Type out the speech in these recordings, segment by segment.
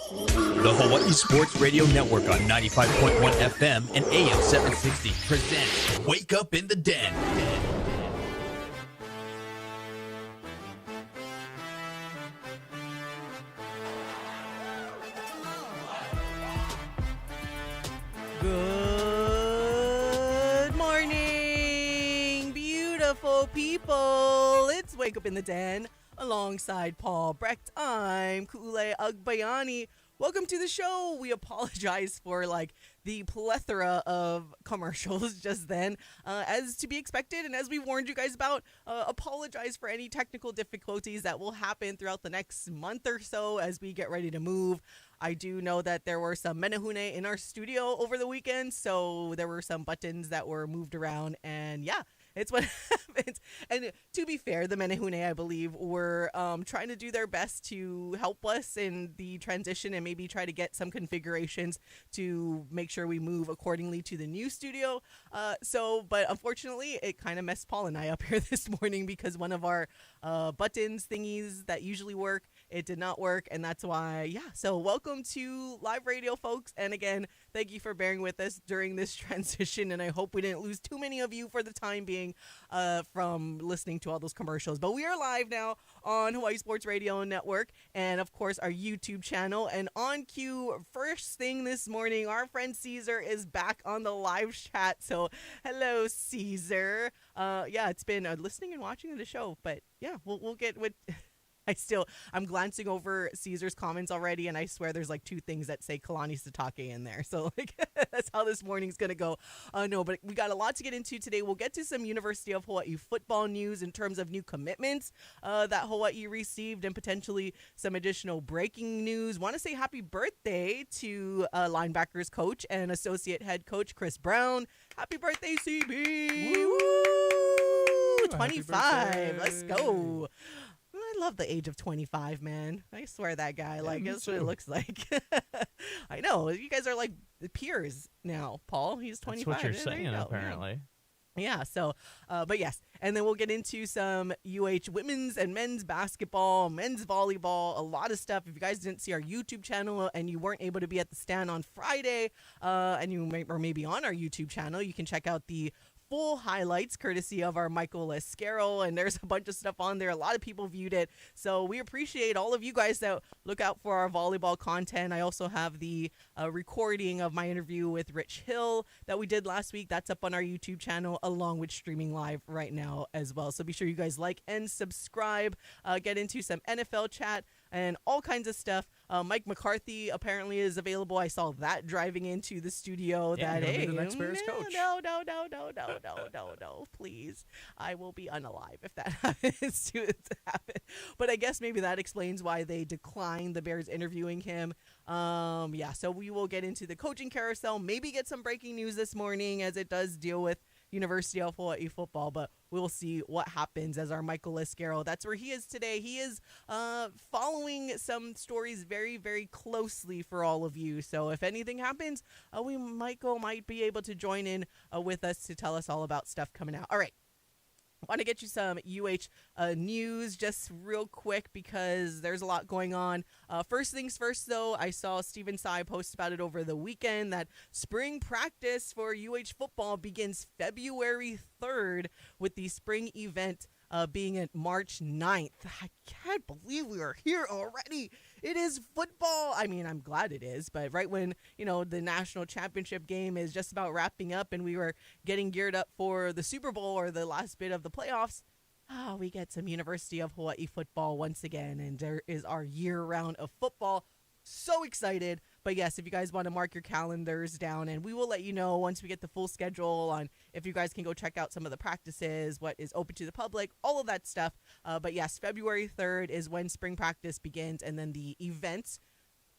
The Hawaii Sports Radio Network on 95.1 FM and AM 760 presents Wake Up in the Den. Good morning, beautiful people. It's Wake Up in the Den alongside Paul Brecht. I'm Kule Agbayani. Welcome to the show. We apologize for the plethora of commercials just then, as to be expected, and as we warned you guys about. Apologize for any technical difficulties that will happen throughout the next month or so as we get ready to move. I do know that there were some menehune in our studio over the weekend, so there were some buttons that were moved around, and yeah, it's what happens. And to be fair, the menehune, I believe, were trying to do their best to help us in the transition and maybe try to get some configurations to make sure we move accordingly to the new studio. But unfortunately, it kind of messed Paul and I up here this morning because one of our buttons thingies that usually work, it did not work, and that's why, yeah. So welcome to live radio, folks. And again, thank you for bearing with us during this transition, and I hope we didn't lose too many of you for the time being from listening to all those commercials. But we are live now on Hawaii Sports Radio Network and, of course, our YouTube channel. And on cue, first thing this morning, our friend Caesar is back on the live chat. So hello, Caesar. Yeah, it's been listening and watching the show, but yeah, we'll get with... I'm glancing over Caesar's comments already, and I swear there's two things that say Kalani Satake in there. So that's how this morning's going to go. No, but we got a lot to get into today. We'll get to some University of Hawai'i football news in terms of new commitments that Hawaii received and potentially some additional breaking news. Want to say happy birthday to linebackers coach and associate head coach Chris Brown. Happy birthday, CB! Woo! 25. Let's go. I love the age of 25, man. I swear that guy, that's what it looks like. I know. You guys are like peers now, Paul. He's 25. That's what you're saying, apparently. Yeah, so, but yes. And then we'll get into some UH women's and men's basketball, men's volleyball, a lot of stuff. If you guys didn't see our YouTube channel and you weren't able to be at the stand on Friday, and you maybe on our YouTube channel, you can check out the full highlights courtesy of our Michael Escaro, and there's a bunch of stuff on there. A lot of people viewed it, so we appreciate all of you guys that look out for our volleyball content. I also have the recording of my interview with Rich Hill that we did last week. That's up on our YouTube channel along with streaming live right now as well, so be sure you guys like and subscribe. Get into some NFL chat and all kinds of stuff. Mike McCarthy apparently is available. I saw that driving into the studio. Yeah, that, hey, the next Bears coach. No, please. I will be unalive if that happens to happen. But I guess maybe that explains why they declined the Bears interviewing him. Yeah, so we will get into the coaching carousel, maybe get some breaking news this morning as it does deal with University of Hawai'i football, but we'll see what happens as our Michael Escaro. That's where he is today. He is following some stories very, very closely for all of you. So if anything happens, Michael might be able to join in with us to tell us all about stuff coming out. All right. I want to get you some UH news just real quick because there's a lot going on. First things first, though, I saw Stephen Tsai post about it over the weekend that spring practice for UH football begins February 3rd with the spring event being at March 9th. I can't believe we are here already. It is football. I mean, I'm glad it is, but right when, the national championship game is just about wrapping up and we were getting geared up for the Super Bowl or the last bit of the playoffs, we get some University of Hawai'i football once again, and there is our year round of football. So excited. But yes, if you guys want to mark your calendars down, and we will let you know once we get the full schedule on if you guys can go check out some of the practices, what is open to the public, all of that stuff. But yes, February 3rd is when spring practice begins, and then the events.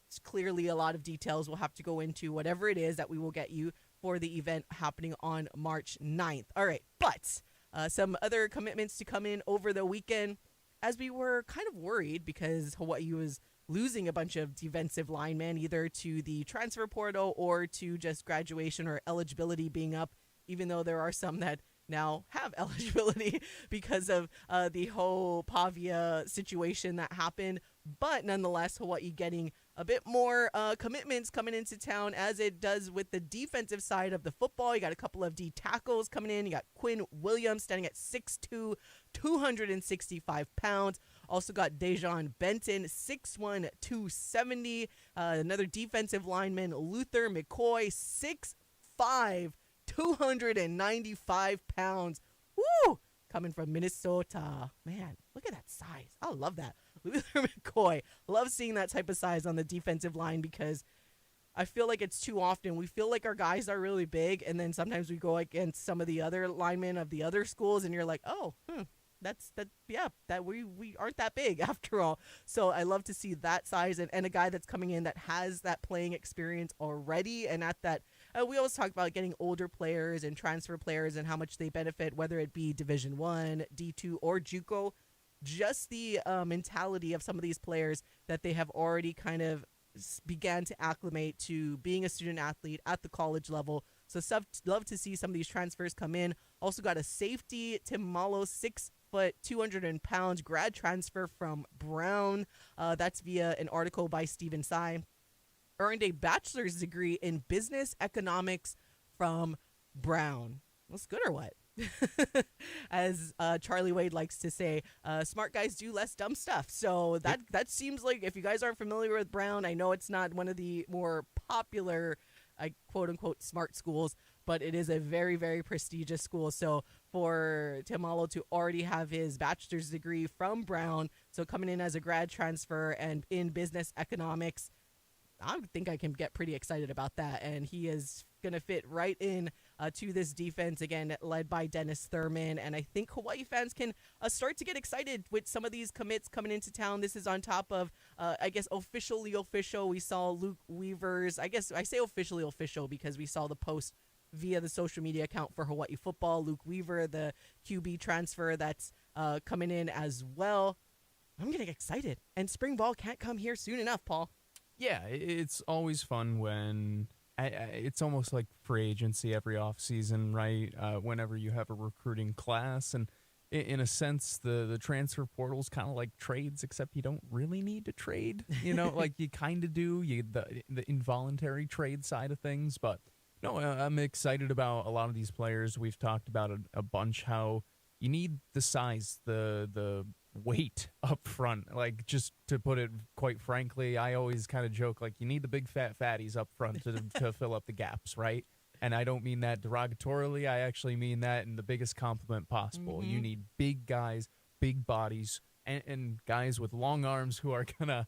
It's clearly a lot of details we'll have to go into, whatever it is that we will get you for the event happening on March 9th. All right, but some other commitments to come in over the weekend, as we were kind of worried because Hawaii was losing a bunch of defensive linemen either to the transfer portal or to just graduation or eligibility being up, even though there are some that now have eligibility because of the whole Pavia situation that happened. But nonetheless, Hawaii getting a bit more commitments coming into town as it does with the defensive side of the football. You got a couple of D tackles coming in. You got Quinn Williams standing at 6'2", 265 pounds. Also got Dejan Benton, 6'1", 270. Another defensive lineman, Luther McCoy, 6'5", 295 pounds. Woo! Coming from Minnesota. Man, look at that size. I love that. Luther McCoy. Love seeing that type of size on the defensive line because I feel like it's too often. We feel like our guys are really big, and then sometimes we go against some of the other linemen of the other schools, and you're like, oh, we aren't that big after all. So I love to see that size and a guy that's coming in that has that playing experience already, and at that we always talk about getting older players and transfer players and how much they benefit, whether it be Division I, D2, or JUCO. Just the mentality of some of these players that they have already kind of began to acclimate to being a student athlete at the college level. So love to see some of these transfers come in. Also got a safety, Tim Malo, 6 foot, 200 pounds, grad transfer from Brown. That's via an article by Stephen Tsai. Earned a bachelor's degree in business economics from Brown. That's good or what? As Charlie Wade likes to say, smart guys do less dumb stuff. So that seems like, if you guys aren't familiar with Brown, I know it's not one of the more popular, quote unquote, smart schools, but it is a very, very prestigious school. So for Timalo to already have his bachelor's degree from Brown, so coming in as a grad transfer and in business economics, I think I can get pretty excited about that. And he is going to fit right in to this defense, again, led by Dennis Thurman. And I think Hawaii fans can start to get excited with some of these commits coming into town. This is on top of, I guess, officially official. We saw Luke Weaver's, I guess I say officially official because we saw the post via the social media account for Hawaii football. Luke Weaver, the QB transfer that's coming in as well. I'm getting excited. And spring ball can't come here soon enough, Paul. Yeah, it's always fun when it's almost like free agency every offseason, right? Whenever you have a recruiting class. And in a sense, the transfer portal is kind of like trades, except you don't really need to trade. You know, like you kind of do, the involuntary trade side of things. But no, I'm excited about a lot of these players. We've talked about a bunch how you need the size, the weight up front. Like, just to put it quite frankly, I always kind of joke, like, you need the big fat fatties up front to fill up the gaps, right? And I don't mean that derogatorily. I actually mean that in the biggest compliment possible. Mm-hmm. You need big guys, big bodies, and guys with long arms who are gonna,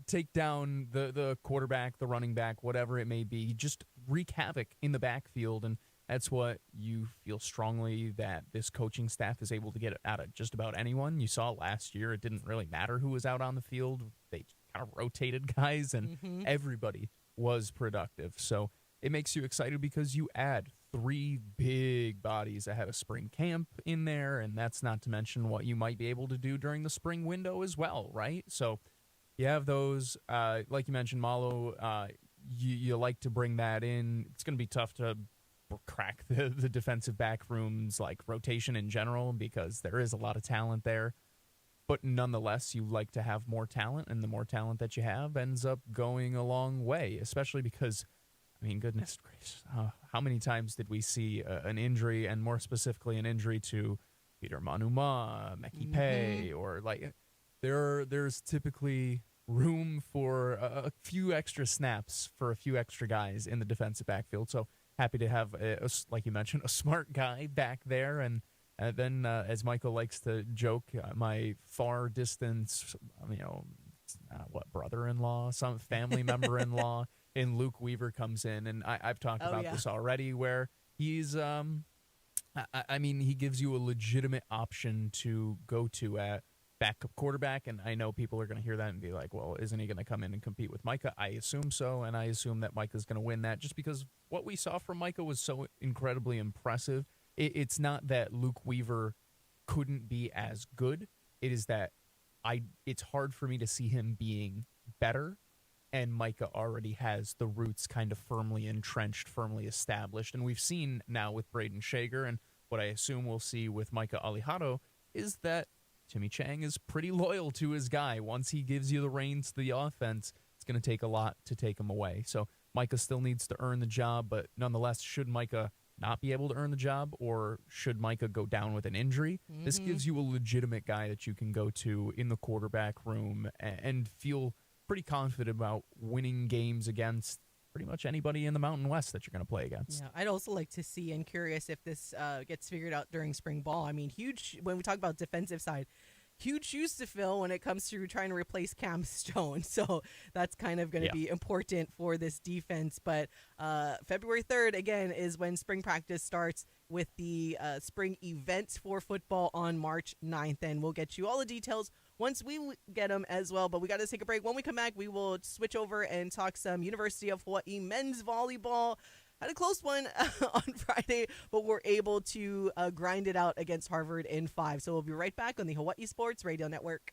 take down the quarterback, the running back, whatever it may be. Just wreak havoc in the backfield. And that's what you feel strongly that this coaching staff is able to get out of just about anyone. You saw last year, it didn't really matter who was out on the field. They kind of rotated guys, and everybody was productive. So it makes you excited because you add 3 big bodies ahead of spring camp in there, and that's not to mention what you might be able to do during the spring window as well, right? So you have those, like you mentioned, Malo, you like to bring that in. It's going to be tough to crack the defensive back rooms, like rotation in general, because there is a lot of talent there. But nonetheless, you like to have more talent, and the more talent that you have ends up going a long way, especially because, I mean, goodness gracious, how many times did we see an injury, and more specifically an injury to Peter Manuma, Meki Pei, or like there's typically room for a few extra snaps for a few extra guys in the defensive backfield. So happy to have, like you mentioned, a smart guy back there. And then, as Michael likes to joke, my far distance, brother-in-law, some family member-in-law, and Luke Weaver comes in. And I've talked about this already, where he's, he gives you a legitimate option to go to at backup quarterback. And I know people are going to hear that and be like, well, isn't he going to come in and compete with Micah? I assume so, and I assume that Micah's going to win that just because what we saw from Micah was so incredibly impressive. It's not that Luke Weaver couldn't be as good. It is that it's hard for me to see him being better, and Micah already has the roots kind of firmly entrenched, firmly established. And we've seen now with Braden Shager, and what I assume we'll see with Micah Alihado, is that Timmy Chang is pretty loyal to his guy. Once he gives you the reins to the offense, it's going to take a lot to take him away. So Micah still needs to earn the job, but nonetheless, should Micah not be able to earn the job, or should Micah go down with an injury, this gives you a legitimate guy that you can go to in the quarterback room and feel pretty confident about winning games against pretty much anybody in the Mountain West that you're going to play against. Yeah, I'd also like to see and curious if this gets figured out during spring ball. I mean, huge, when we talk about defensive side, huge shoes to fill when it comes to trying to replace Cam Stone. So that's kind of going to be important for this defense. But February 3rd, again, is when spring practice starts with the spring events for football on March 9th. And we'll get you all the details once we get them as well. But we got to take a break. When we come back, we will switch over and talk some University of Hawai'i men's volleyball. Had a close one on Friday, but we're able to grind it out against Harvard in 5. So we'll be right back on the Hawaii Sports Radio Network.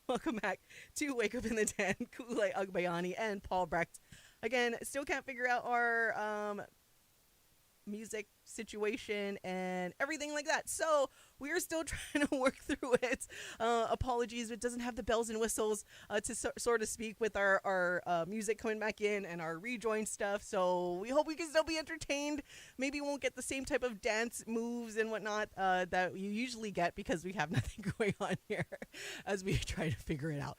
Welcome back to Wake Up in the Den. Kule Agbayani and Paul Brecht. Again, still can't figure out our music situation and everything like that. So we are still trying to work through it. Apologies, it doesn't have the bells and whistles to sort of speak with our music coming back in and our rejoin stuff. So we hope we can still be entertained. Maybe we won't get the same type of dance moves and whatnot that you usually get because we have nothing going on here as we try to figure it out.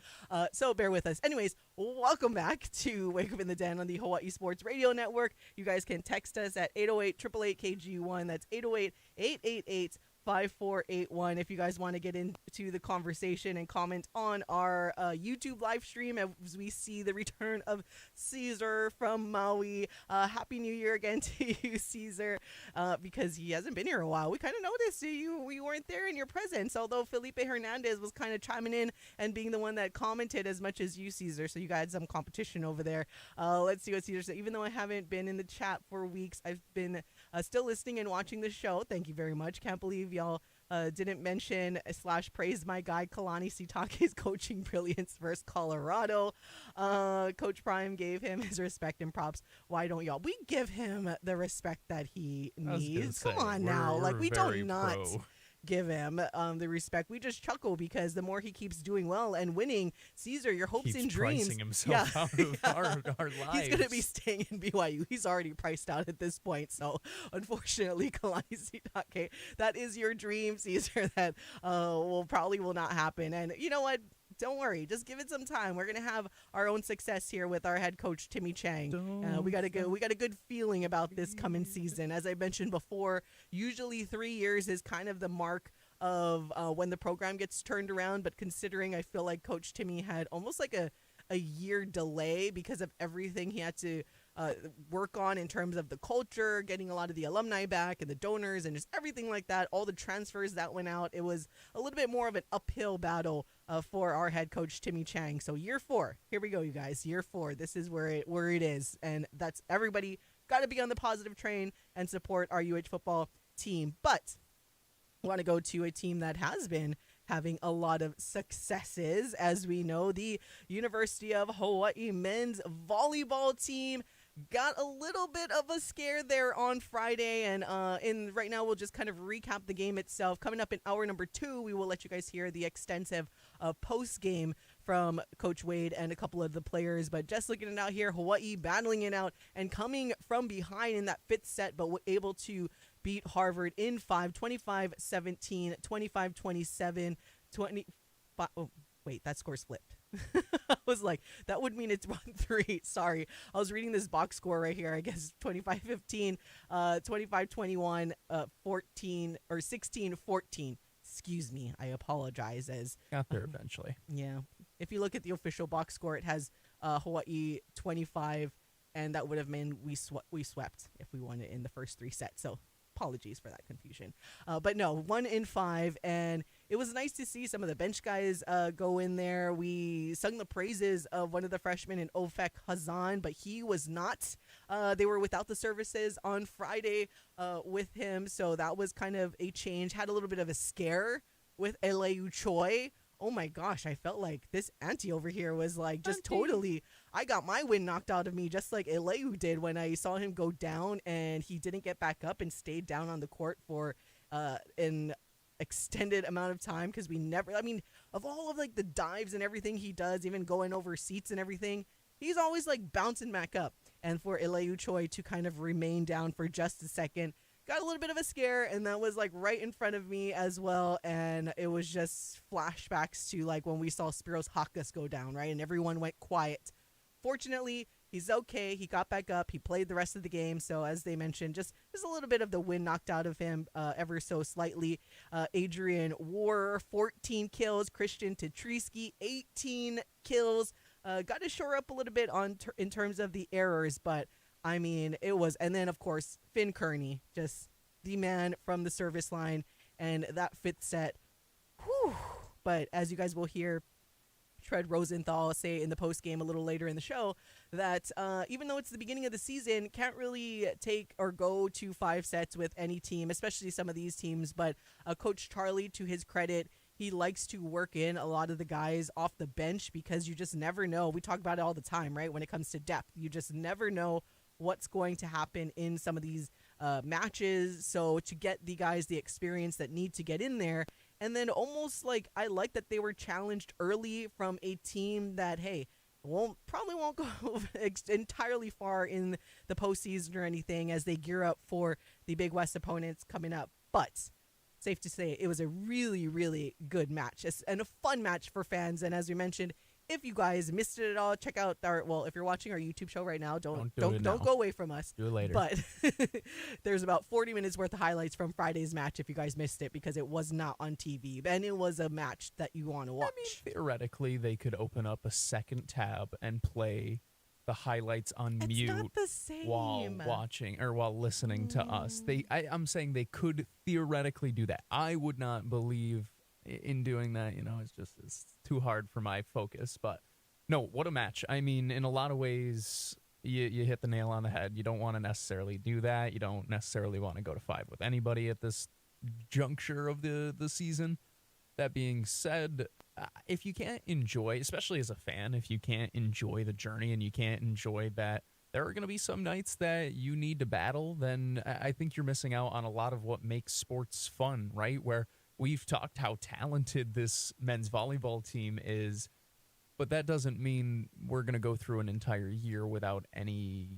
So bear with us. Anyways, welcome back to Wake Up in the Den on the Hawaii Sports Radio Network. You guys can text us at 808-888-KG1. That's 808-888 5481 if you guys want to get into the conversation and comment on our YouTube live stream as we see the return of Caesar from Maui. Happy New Year again to you, Caesar, because he hasn't been here a while. We kind of noticed we weren't there in your presence, although Felipe Hernandez was kind of chiming in and being the one that commented as much as you, Caesar, so you guys had some competition over there. Let's see what Caesar said. Even though I haven't been in the chat for weeks, I've been still listening and watching the show. Thank you very much. Can't believe y'all didn't mention / praise my guy Kalani Sitake's coaching brilliance versus Colorado. Coach Prime gave him his respect and props. Why don't y'all? We give him the respect that he needs. Come on now. Like, we don't not give him the respect. We just chuckle because the more he keeps doing well and winning, Caesar, your hopes and dreams. Pricing himself out of our lives. He's going to be staying in BYU. He's already priced out at this point. So, unfortunately, Kalani Sitake, that is your dream, Caesar, that will not happen. And you know what? Don't worry. Just give it some time. We're gonna have our own success here with our head coach Timmy Chang. We got a good feeling about this coming season. As I mentioned before, usually 3 years is kind of the mark of when the program gets turned around. But considering I feel like Coach Timmy had almost like a year delay because of everything he had to work on in terms of the culture, getting a lot of the alumni back and the donors and just everything like that, all the transfers that went out. It was a little bit more of an uphill battle for our head coach Timmy Chang. So year 4, here we go, you guys. Year 4, this is where it is, and that's everybody got to be on the positive train and support our UH football team. But I want to go to a team that has been having a lot of successes. As we know, the University of Hawai'i men's volleyball team got a little bit of a scare there on Friday, and right now we'll just kind of recap the game itself. Coming up in hour number 2, we will let you guys hear the extensive post game from Coach Wade and a couple of the players. But just looking it out here, Hawaii battling it out and coming from behind in that 5th set, but able to beat Harvard in 5, 25-17, 25-27, 25. Oh, wait, that score's flipped. I was like, that would mean it's 1-3. Sorry. I was reading this box score right here. I guess 25-15, 25-21, 14 or 16-14. Excuse me. I apologize. Got there eventually. Yeah. If you look at the official box score, it has Hawaii 25, and that would have meant we swept if we won it in the first 3 sets. So apologies for that confusion. But no, 1-5, and it was nice to see some of the bench guys go in there. We sung the praises of one of the freshmen in Ofek Hazan, but he was not. They were without the services on Friday with him, so that was kind of a change. Had a little bit of a scare with Eleu Choi. Oh my gosh, I felt like this auntie over here was like just totally, I got my wind knocked out of me just like Eleu did when I saw him go down and he didn't get back up and stayed down on the court for an extended amount of time, because of all of like the dives and everything he does, even going over seats and everything, he's always like bouncing back up. And for Eleu Choi to kind of remain down for just a second, got a little bit of a scare, and that was like right in front of me as well. And it was just flashbacks to like when we saw Spiros Hakas go down, right? And everyone went quiet. Fortunately, he's okay. He got back up. He played the rest of the game. So as they mentioned, just a little bit of the wind knocked out of him ever so slightly. Adrian War, 14 kills. Christian Tetrisky, 18 kills. Got to shore up a little bit in terms of the errors, but I mean, it was, and then of course, Finn Kearney, just the man from the service line, and that 5th set, whew. But as you guys will hear Tread Rosenthal say in the post game a little later in the show, that even though it's the beginning of the season, can't really take or go to 5 sets with any team, especially some of these teams. But Coach Charlie, to his credit, he likes to work in a lot of the guys off the bench, because you just never know. We talk about it all the time, right? When it comes to depth, you just never know what's going to happen in some of these matches. So to get the guys the experience that need to get in there, and then almost like I like that they were challenged early from a team that, hey, probably won't go entirely far in the postseason or anything as they gear up for the Big West opponents coming up. But safe to say, it was a really, really good match and a fun match for fans. And as we mentioned, if you guys missed it at all, check out if you're watching our YouTube show right now, don't go away from us. Do it later. But there's about 40 minutes worth of highlights from Friday's match if you guys missed it, because it was not on TV. And it was a match that you want to watch. I mean, theoretically, they could open up a second tab and play the highlights on mute not the same. while watching or while listening to us. I'm saying they could theoretically do that. I would not believe in doing that. It's too hard for my focus. But no, what a match. I mean, in a lot of ways, you hit the nail on the head. You don't want to necessarily do that. You don't necessarily want to go to 5 with anybody at this juncture of the season. That being said, if you can't enjoy, especially as a fan, if you can't enjoy the journey and you can't enjoy that there are going to be some nights that you need to battle, then I think you're missing out on a lot of what makes sports fun, right? Where we've talked how talented this men's volleyball team is, but that doesn't mean we're going to go through an entire year without any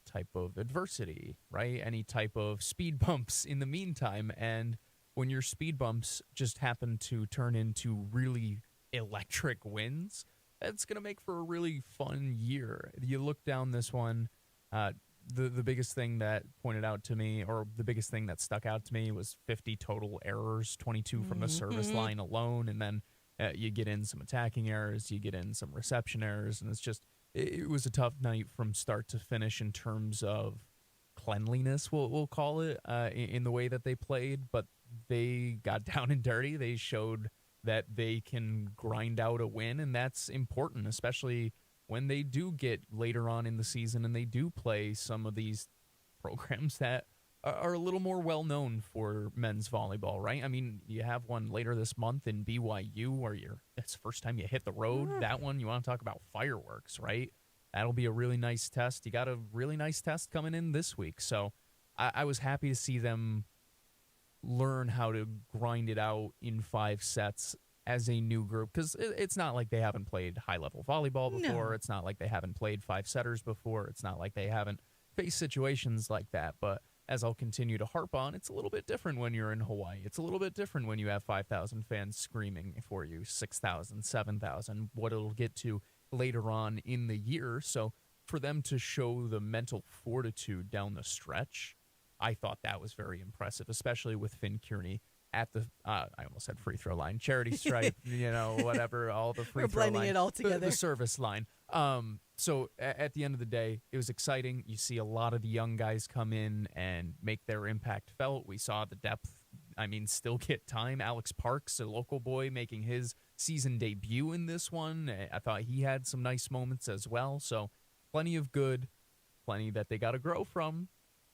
type of adversity, right? Any type of speed bumps in the meantime. And when your speed bumps just happen to turn into really electric wins, that's going to make for a really fun year. You look down this one, the biggest thing that pointed out to me, or the biggest thing that stuck out to me, was 50 total errors, 22 from the service line alone, and then you get in some attacking errors, you get in some reception errors, and it was a tough night from start to finish in terms of cleanliness, we'll call it, in the way that they played, but they got down and dirty. They showed that they can grind out a win, and that's important, especially when they do get later on in the season and they do play some of these programs that are a little more well-known for men's volleyball, right? I mean, you have one later this month in BYU where it's the first time you hit the road. That one, you want to talk about fireworks, right? That'll be a really nice test. You got a really nice test coming in this week. So I was happy to see them learn how to grind it out in 5 sets as a new group, because it's not like they haven't played high-level volleyball before. No. It's not like they haven't played 5-setters before. It's not like they haven't faced situations like that. But as I'll continue to harp on, it's a little bit different when you're in Hawaii. It's a little bit different when you have 5,000 fans screaming for you, 6,000, 7,000, what it'll get to later on in the year. So for them to show the mental fortitude down the stretch, I thought that was very impressive, especially with Finn Kearney at the, I almost said free throw line, charity stripe, whatever, all the free We're throw line. blending it all together. The service line. So at the end of the day, it was exciting. You see a lot of the young guys come in and make their impact felt. We saw the depth, still get time. Alex Parks, a local boy, making his season debut in this one. I thought he had some nice moments as well. So plenty of good, plenty that they got to grow from,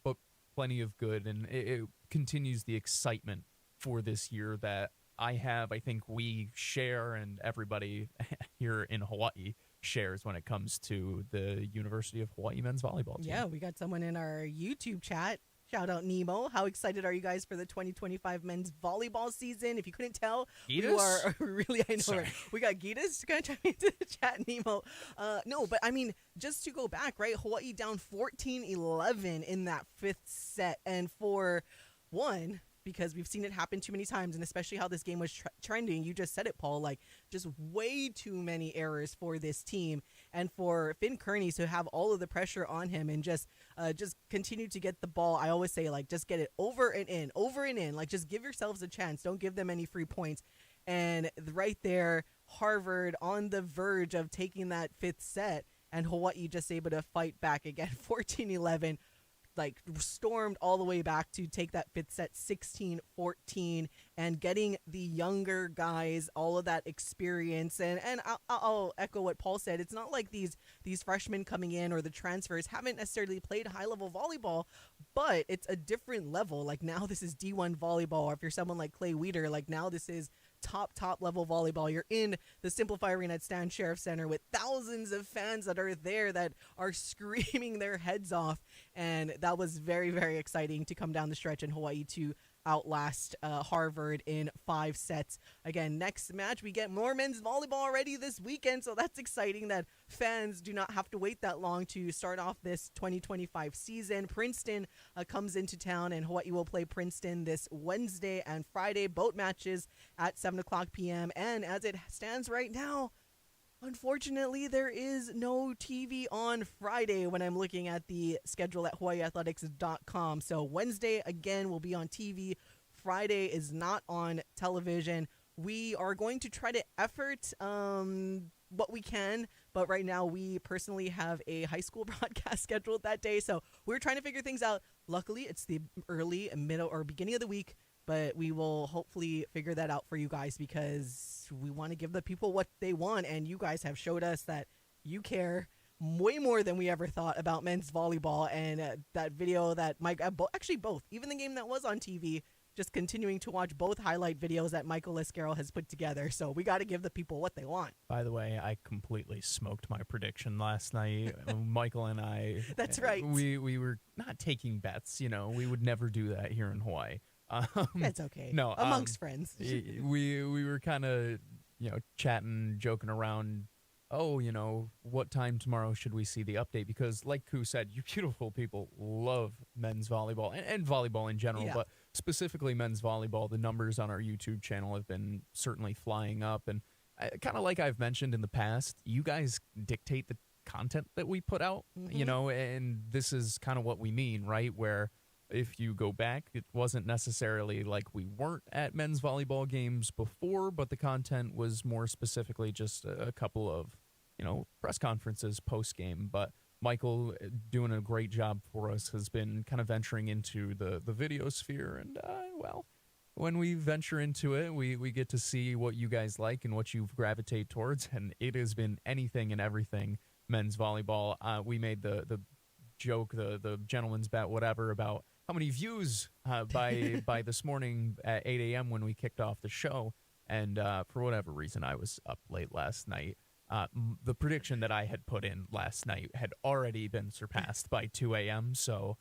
but plenty of good. And it continues the excitement for this year that I think we share, and everybody here in Hawaii shares when it comes to the University of Hawaii men's volleyball team. Yeah, we got someone in our YouTube chat. Shout out Nemo. How excited are you guys for the 2025 men's volleyball season? If you couldn't tell, Gitas? You are really, I know. Sorry. We got Gitas going to chime into the chat, Nemo. No, but just to go back, right? Hawaii down 14-11 in that 5th set. And for one, because we've seen it happen too many times, and especially how this game was trending. You just said it, Paul, like just way too many errors for this team. And for Finn Kearney to have all of the pressure on him and just continue to get the ball. I always say, like, just get it over and in. Like, just give yourselves a chance. Don't give them any free points. And right there, Harvard on the verge of taking that 5th set, and Hawaii just able to fight back again, 14-11. Like stormed all the way back to take that 5th set 16-14, and getting the younger guys all of that experience. And I'll echo what Paul said. It's not like these freshmen coming in or the transfers haven't necessarily played high-level volleyball, but it's a different level. Like now this is D1 volleyball, or if you're someone like Clay Weeder, like now this is top level volleyball. You're in the Simplify Arena at Stan Sheriff Center with thousands of fans that are there that are screaming their heads off, and that was very, very exciting to come down the stretch in Hawaii to outlast Harvard in 5 sets. Again, next match, we get more men's volleyball already this weekend, so that's exciting that fans do not have to wait that long to start off this 2025 season. Princeton comes into town, and Hawaii will play Princeton this Wednesday and Friday, both matches at 7 o'clock p.m. And as it stands right now, Unfortunately, there is no TV on Friday when I'm looking at the schedule at hawaiiathletics.com. So Wednesday, again, will be on TV. Friday is not on television. We are going to try to effort what we can, but right now we personally have a high school broadcast scheduled that day. So we're trying to figure things out. Luckily, it's the early, middle, or beginning of the week, but we will hopefully figure that out for you guys because we want to give the people what they want. And you guys have showed us that you care way more than we ever thought about men's volleyball. And that video that Mike, actually both, even the game that was on TV, just continuing to watch both highlight videos that Michael Lescaro has put together. So we got to give the people what they want. By the way, I completely smoked my prediction last night. Michael and I. That's right. We were not taking bets. You know, we would never do that here in Hawaii. That's okay. No, amongst friends. we were kind of, chatting, joking around. Oh, what time tomorrow should we see the update? Because like Koo said, you beautiful people love men's volleyball and volleyball in general, but specifically men's volleyball. The numbers on our YouTube channel have been certainly flying up. And kind of like I've mentioned in the past, you guys dictate the content that we put out, and this is kind of what we mean, right? Where if you go back, it wasn't necessarily like we weren't at men's volleyball games before, but the content was more specifically just a couple of, press conferences post-game. But Michael, doing a great job for us, has been kind of venturing into the video sphere. And, when we venture into it, we get to see what you guys like and what you gravitate towards. And it has been anything and everything men's volleyball. We made the joke, the gentleman's bet, whatever, about how many views by this morning at 8 a.m. when we kicked off the show. And for whatever reason, I was up late last night. The prediction that I had put in last night had already been surpassed by 2 a.m. So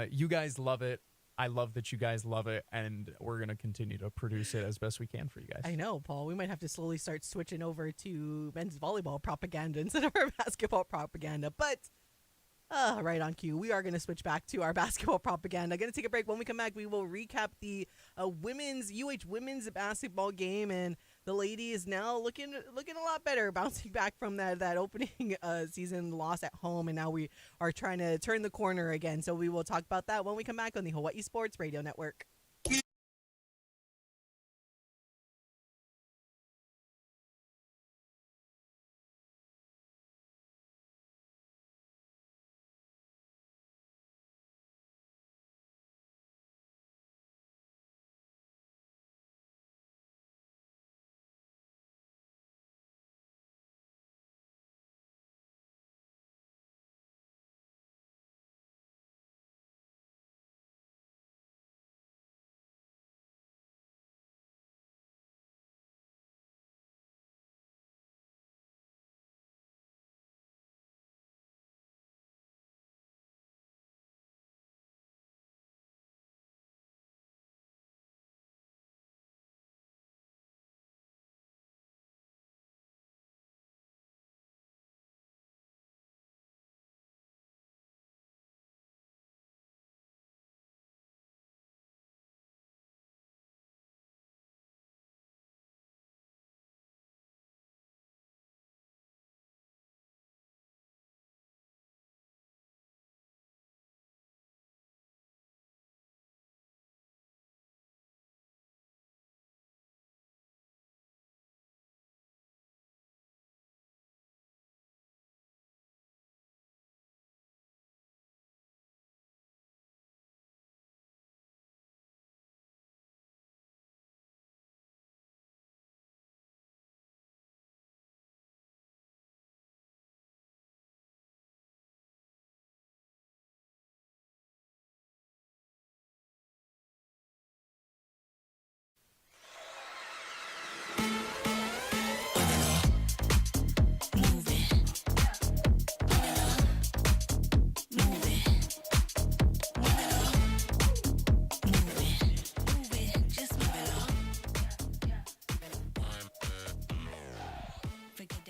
you guys love it. I love that you guys love it. And we're going to continue to produce it as best we can for you guys. I know, Paul. We might have to slowly start switching over to men's volleyball propaganda instead of our basketball propaganda. But right on cue. We are going to switch back to our basketball propaganda. Going to take a break. When we come back, we will recap the women's women's basketball game, and the ladies now looking a lot better, bouncing back from that opening season loss at home, and now we are trying to turn the corner again. So we will talk about that when we come back on the Hawaii Sports Radio Network.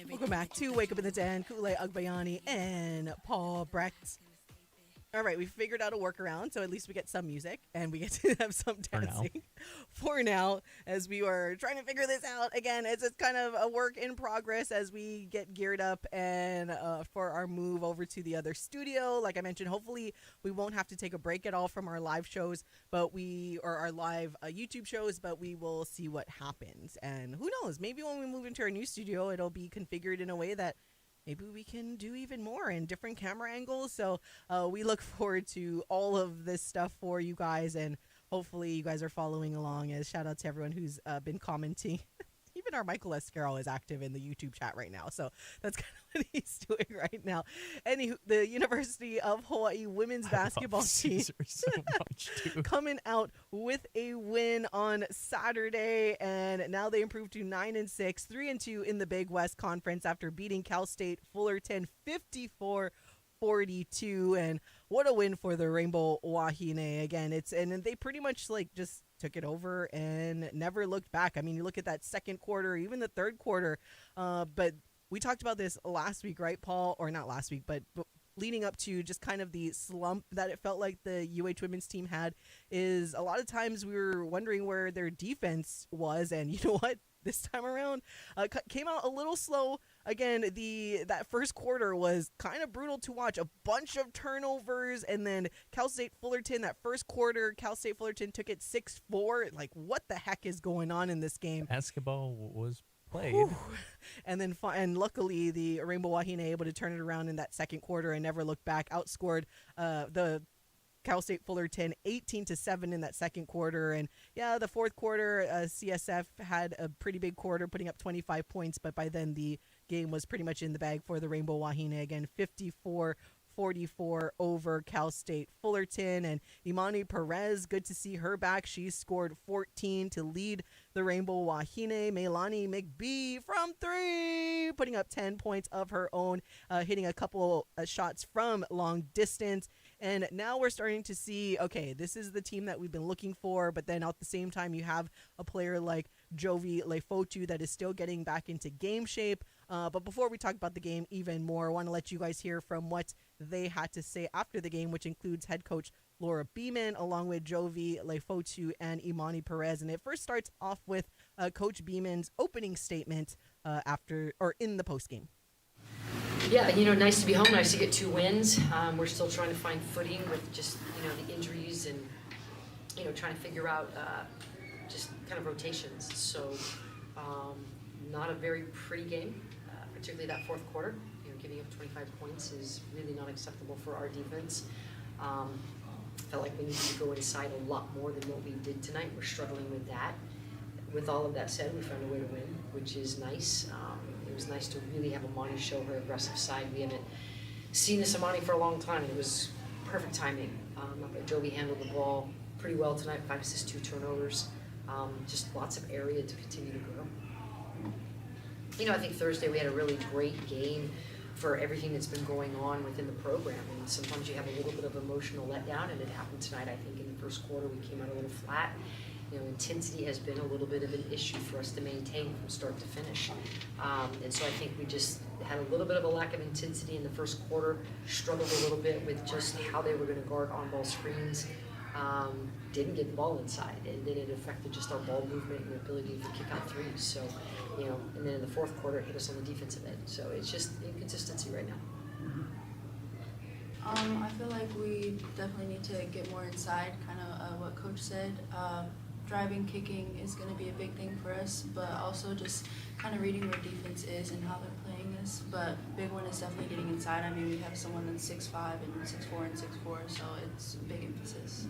Welcome back to Wake Up in the Den. Kule Agbayani and Paul Brecht. All right, we figured out a workaround, so at least we get some music and we get to have some dancing for now as we were trying to figure this out. Again, it's kind of a work in progress as we get geared up and for our move over to the other studio. Like I mentioned, hopefully we won't have to take a break at all from our live shows, or our live YouTube shows, but we will see what happens. And who knows, maybe when we move into our new studio, it'll be configured in a way that maybe we can do even more in different camera angles. So we look forward to all of this stuff for you guys, and hopefully you guys are following along. As shout out to everyone who's been commenting. Even our Michael Escarol is active in the YouTube chat right now, so that's kind of what he's doing right now. Anywho, the University of Hawai'i women's basketball team so much, too. coming out with a win on Saturday, and now they improved to 9-6, 3-2 in the Big West Conference after beating Cal State Fullerton 54-42. And what a win for the Rainbow Wahine. Again, and they pretty much just took it over and never looked back. I mean, you look at that second quarter, even the third quarter, but we talked about this last week, right, Paul? Or not last week, but leading up to just kind of the slump that it felt like the UH women's team had, is a lot of times we were wondering where their defense was, and you know what? This time around, came out a little slow. Again, that first quarter was kind of brutal to watch. A bunch of turnovers, and then Cal State Fullerton, that first quarter, Cal State Fullerton took it 6-4. Like, what the heck is going on in this game? Basketball was played. Whew. And then, luckily, the Rainbow Wahine able to turn it around in that second quarter and never look back. Outscored the Cal State Fullerton 18-7 in that second quarter. And yeah, the fourth quarter, CSF had a pretty big quarter, putting up 25 points, but by then the game was pretty much in the bag for the Rainbow Wahine. Again, 54-44 over Cal State Fullerton. And Imani Perez, good to see her back. She scored 14 to lead the Rainbow Wahine. Meilani McBee from 3, putting up 10 points of her own, hitting a couple shots from long distance. And now we're starting to see, okay, this is the team that we've been looking for, but then at the same time you have a player like Jovi Lefotu that is still getting back into game shape. But before we talk about the game even more, I want to let you guys hear from what they had to say after the game, which includes head coach Laura Beeman, along with Jovi Lefotu and Imani Perez. And it first starts off with Coach Beeman's opening statement in the postgame. Yeah, nice to be home. Nice to get 2 wins. We're still trying to find footing with just, the injuries and, trying to figure out just kind of rotations. So not a very pretty game, particularly that fourth quarter. Giving up 25 points is really not acceptable for our defense. Felt like we needed to go inside a lot more than what we did tonight. We're struggling with that. With all of that said, we found a way to win, which is nice. It was nice to really have Imani show her aggressive side. We haven't seen this Imani for a long time, and it was perfect timing. Jovi handled the ball pretty well tonight, 5 assists, 2 turnovers. Just lots of area to continue to grow. I think Thursday we had a really great game for everything that's been going on within the program. And sometimes you have a little bit of emotional letdown, and it happened tonight. I think in the first quarter we came out a little flat. Intensity has been a little bit of an issue for us to maintain from start to finish. And so I think we just had a little bit of a lack of intensity in the first quarter, struggled a little bit with just how they were going to guard on-ball screens, didn't get the ball inside, and then it affected just our ball movement and ability to kick out threes. So, and then in the fourth quarter, it hit us on the defensive end. So it's just inconsistency right now. I feel like we definitely need to get more inside, kind of what Coach said. Driving, kicking is going to be a big thing for us, but also just kind of reading where defense is and how they're playing us. But big one is definitely getting inside. I mean, we have someone that's 6'5" and 6'4" and 6'4", so it's a big emphasis.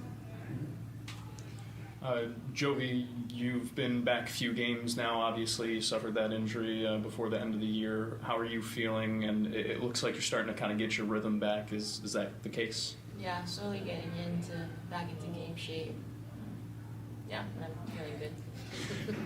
Jovi, you've been back a few games now. Obviously, you suffered that injury before the end of the year. How are you feeling? And it looks like you're starting to kind of get your rhythm back. Is that the case? Yeah, slowly getting back into game shape. Yeah, I'm feeling good.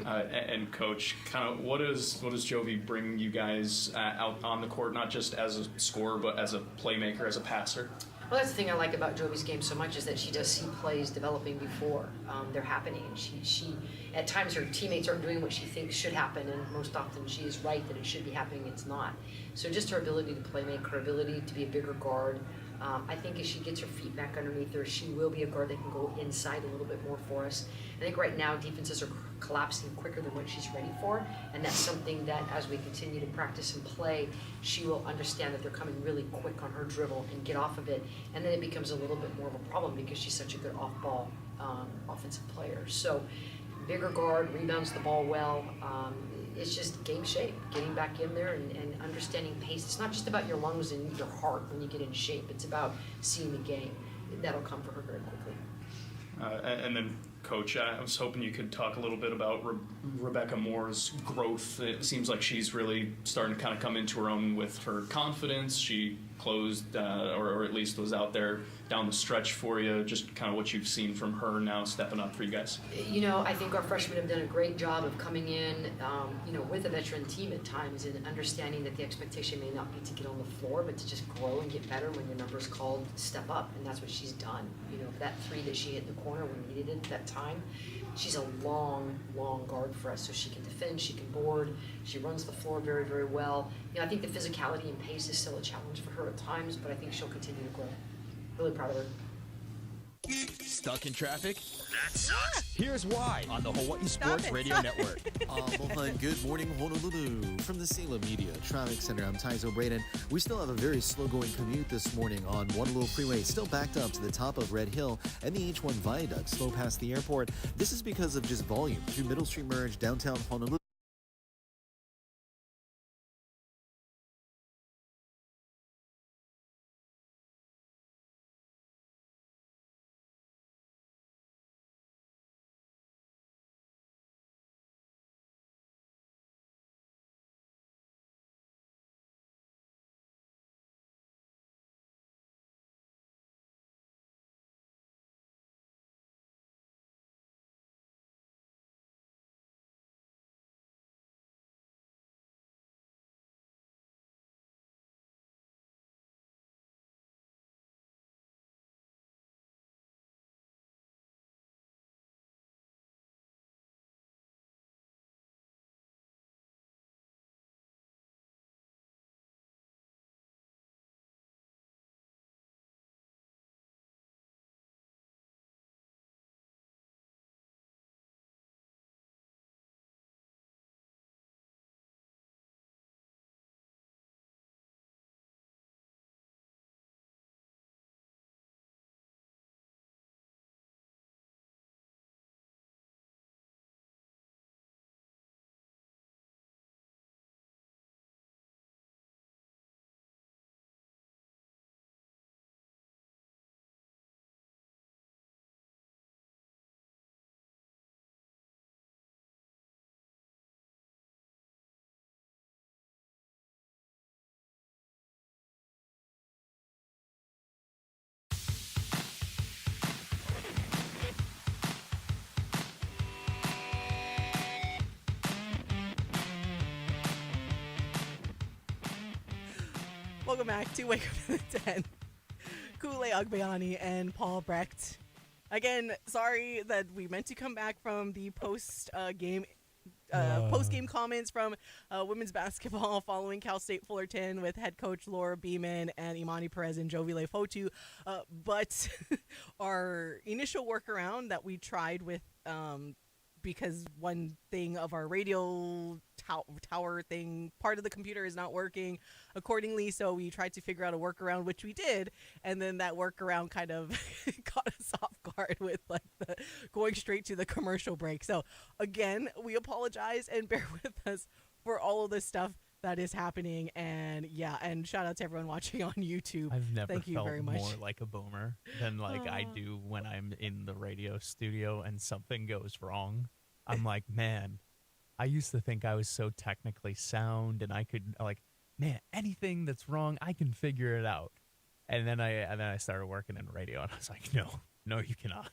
And Coach, kind of what does Jovi bring you guys out on the court, not just as a scorer, but as a playmaker, as a passer? Well, that's the thing I like about Jovi's game so much, is that she does see plays developing before they're happening. She at times her teammates aren't doing what she thinks should happen, and most often she is right that it should be happening, it's not. So just her ability to play make, her ability to be a bigger guard, I think as she gets her feet back underneath her, she will be a guard that can go inside a little bit more for us. I think right now defenses are collapsing quicker than what she's ready for, and that's something that as we continue to practice and play, she will understand that they're coming really quick on her dribble and get off of it, and then it becomes a little bit more of a problem because she's such a good off-ball offensive player. So bigger guard, rebounds the ball well. It's just game shape, getting back in there and understanding pace. It's not just about your lungs and your heart when you get in shape. It's about seeing the game. That'll come for her very quickly. And then, Coach, I was hoping you could talk a little bit about Rebecca Moore's growth. It seems like she's really starting to kind of come into her own with her confidence. She closed, or at least was out there down the stretch for you. Just kind of what you've seen from her now stepping up for you guys. You know, I think our freshmen have done a great job of coming in, with a veteran team at times and understanding that the expectation may not be to get on the floor, but to just grow and get better when your number's called, step up, and that's what she's done. You know, that three that she hit in the corner when we needed it at that time, she's a long guard for us, so she can defend, she can board, she runs the floor very, very well. You know, I think the physicality and pace is still a challenge for her at times, but I think she'll continue to grow. Really proud of her. Stuck in traffic? That sucks. Here's why on the Hawaii Sports Radio Network. Aloha and good morning, Honolulu. From the Salem Media Traffic Center, I'm Tyzo Braden. We still have a very slow-going commute this morning on Honolulu Freeway, still backed up to the top of Red Hill and the H1 Viaduct, slow past the airport. This is because of just volume through Middle Street Merge, downtown Honolulu. Welcome back to Wake Up at the 10. Kule Agbayani and Paul Brecht. Again, sorry that we meant to come back from the post-game comments from women's basketball following Cal State Fullerton with head coach Laura Beeman and Imani Perez and Jovile Fotu. But our initial workaround that we tried with, because one thing of our radio tower thing, part of the computer is not working accordingly, so we tried to figure out a workaround, which we did, and then that workaround kind of caught us off guard with like the going straight to the commercial break. So again, we apologize and bear with us for all of this stuff that is happening. And yeah, and shout out to everyone watching on YouTube. I've never Thank you felt very much. more like a boomer than like I do when I'm in the radio studio and something goes wrong. I'm like, man, I used to think I was so technically sound and I could anything that's wrong, I can figure it out. And then I started working in radio and I was like, no, you cannot.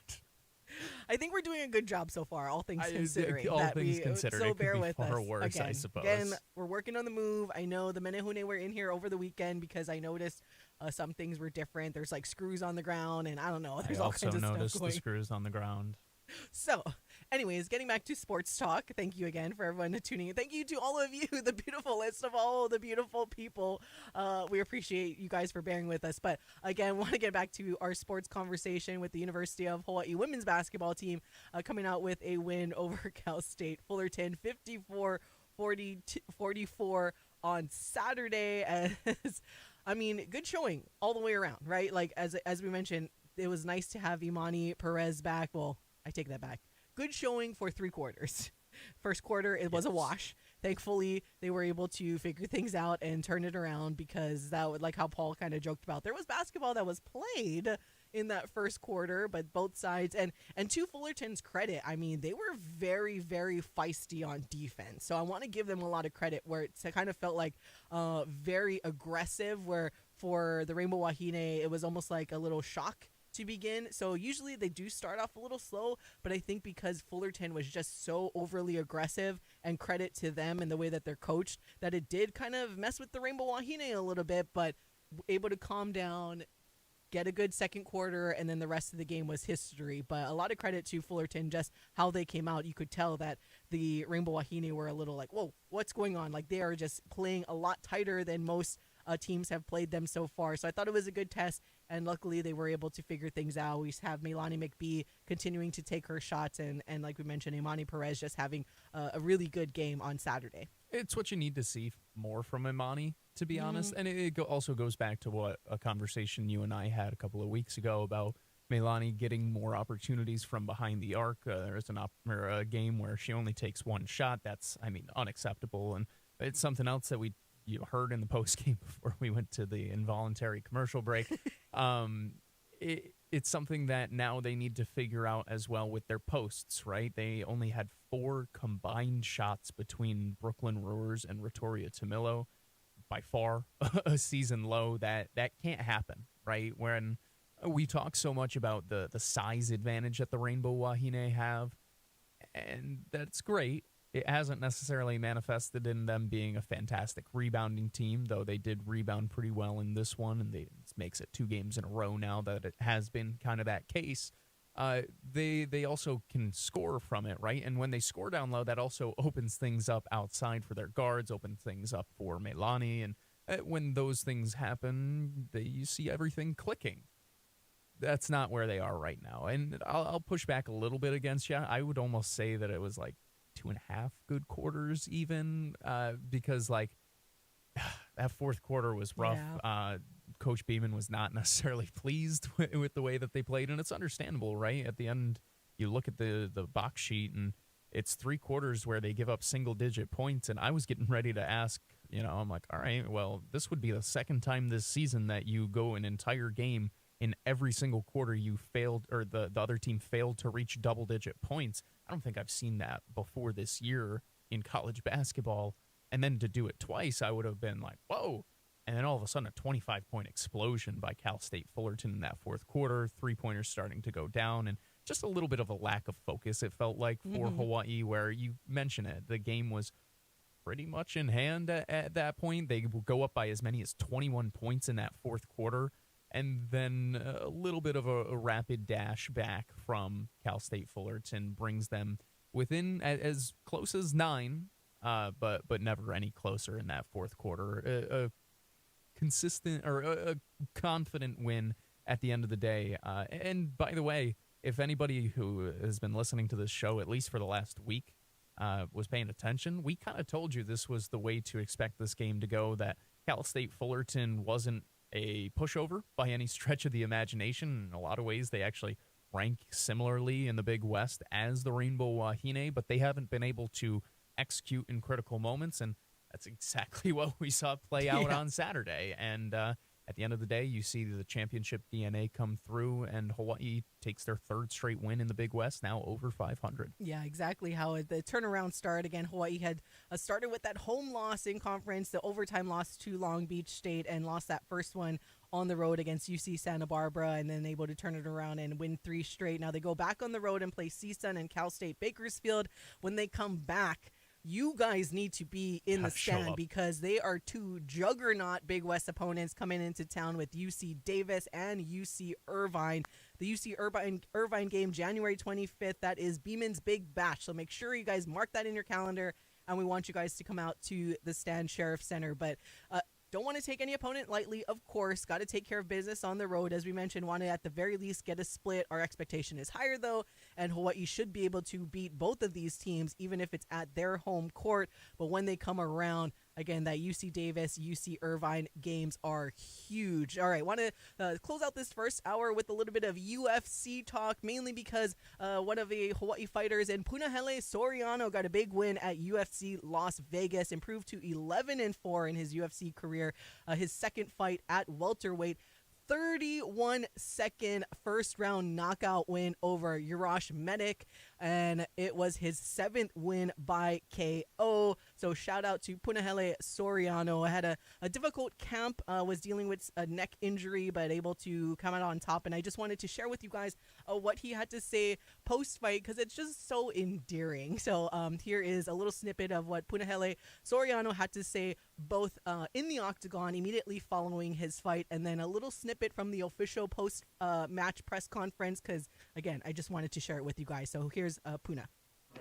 I think we're doing a good job so far, all things considering. So it bear could with be far us. worse, I suppose. Again, we're working on the move. I know the Menehune were in here over the weekend because I noticed some things were different. There's like screws on the ground, and I don't know. There's I all also kinds of noticed stuff going. the screws on the ground. So, Anyways, getting back to sports talk. Thank you again for everyone tuning in. Thank you to all of you, the beautiful list of all the beautiful people. We appreciate you guys for bearing with us. But again, want to get back to our sports conversation with the University of Hawai'i women's basketball team coming out with a win over Cal State Fullerton, 54-44 on Saturday. As I mean, good showing all the way around, right? Like as we mentioned, it was nice to have Imani Perez back. Well, I take that back. Good showing for 3 quarters. First quarter, it was a wash. Thankfully, they were able to figure things out and turn it around, because that would, like how Paul kind of joked about, there was basketball that was played in that first quarter, but both sides, and to Fullerton's credit, I mean, they were very, very feisty on defense. So I want to give them a lot of credit, where it kind of felt like very aggressive, where for the Rainbow Wahine, it was almost like a little shock to begin. So usually they do start off a little slow, but I think because Fullerton was just so overly aggressive, and credit to them and the way that they're coached, that it did kind of mess with the Rainbow Wahine a little bit, but able to calm down, get a good second quarter, and then the rest of the game was history. But a lot of credit to Fullerton, just how they came out. You could tell that the Rainbow Wahine were a little like, whoa, what's going on? Like, they are just playing a lot tighter than most teams have played them so far. So I thought it was a good test, and luckily they were able to figure things out. We have Melanie McBee continuing to take her shots, and like we mentioned, Imani Perez just having a really good game on Saturday. It's what you need to see more from Imani, to be honest. And it also goes back to what a conversation you and I had a couple of weeks ago about Melani getting more opportunities from behind the arc. There's a game where she only takes 1 shot. That's, I mean, unacceptable. And it's something else that you heard in the post game before we went to the involuntary commercial break. It's something that now they need to figure out as well with their posts, right? They only had 4 combined shots between Brooklyn Roars and Retoria Tamilo. By far a season low. That can't happen, right? When we talk so much about the size advantage that the Rainbow Wahine have, and that's great. It hasn't necessarily manifested in them being a fantastic rebounding team, though they did rebound pretty well in this one, and it makes it 2 games in a row now that it has been kind of that case. They also can score from it, right? And when they score down low, that also opens things up outside for their guards, opens things up for Melani, and when those things happen, you see everything clicking. That's not where they are right now, and I'll push back a little bit against you. I would almost say that it was like 2.5 good quarters even, because like that fourth quarter was rough. Yeah. Coach Beeman was not necessarily pleased with the way that they played, and it's understandable, right? At the end, you look at the box sheet, and it's 3 quarters where they give up single-digit points, and I was getting ready to ask, I'm like, all right, well, this would be the second time this season that you go an entire game in every single quarter you failed, or the other team failed to reach double-digit points. I don't think I've seen that before this year in college basketball, and then to do it twice, I would have been like, whoa. And then all of a sudden, a 25-point explosion by Cal State Fullerton in that fourth quarter, 3-pointers starting to go down, and just a little bit of a lack of focus, it felt like, for Hawaii, where you mentioned it. The game was pretty much in hand at that point. They will go up by as many as 21 points in that fourth quarter, and then a little bit of a rapid dash back from Cal State Fullerton brings them within as close as 9, but never any closer in that fourth quarter. A consistent or a confident win at the end of the day. And by the way, if anybody who has been listening to this show, at least for the last week, was paying attention, we kind of told you this was the way to expect this game to go, that Cal State Fullerton wasn't a pushover by any stretch of the imagination. In a lot of ways, they actually rank similarly in the Big West as the Rainbow Wahine, but they haven't been able to execute in critical moments, and that's exactly what we saw play out on Saturday. And at the end of the day, you see the championship DNA come through, and Hawaii takes their 3rd straight win in the Big West, now over 500. Yeah, exactly how the turnaround started. Again, Hawaii had started with that home loss in conference, the overtime loss to Long Beach State, and lost that first one on the road against UC Santa Barbara, and then able to turn it around and win 3 straight. Now they go back on the road and play CSUN and Cal State Bakersfield. When they come back you guys need to be in the Have to show stand up. because they are two juggernaut Big West opponents coming into town with UC Davis and UC Irvine. The UC Irvine game, January 25th. That is Beeman's Big Bash. So make sure you guys mark that in your calendar, and we want you guys to come out to the Stand Sheriff Center. But don't want to take any opponent lightly, of course. Got to take care of business on the road. As we mentioned, want to at the very least get a split. Our expectation is higher, though, and Hawaii should be able to beat both of these teams, even if it's at their home court. But when they come around, again, that UC Davis, UC Irvine games are huge. All right, want to close out this first hour with a little bit of UFC talk, mainly because one of the Hawaii fighters in Punahele Soriano got a big win at UFC Las Vegas, improved to 11-4 in his UFC career. His second fight at welterweight, 31-second first-round knockout win over Urash Medic, and it was his 7th win by KO. So shout out to Punahele Soriano. Had a difficult camp, was dealing with a neck injury, but able to come out on top. And I just wanted to share with you guys what he had to say post-fight, because it's just so endearing. So here is a little snippet of what Punahele Soriano had to say, both in the octagon immediately following his fight, and then a little snippet from the official post-match press conference, because, again, I just wanted to share it with you guys. So here's Puna.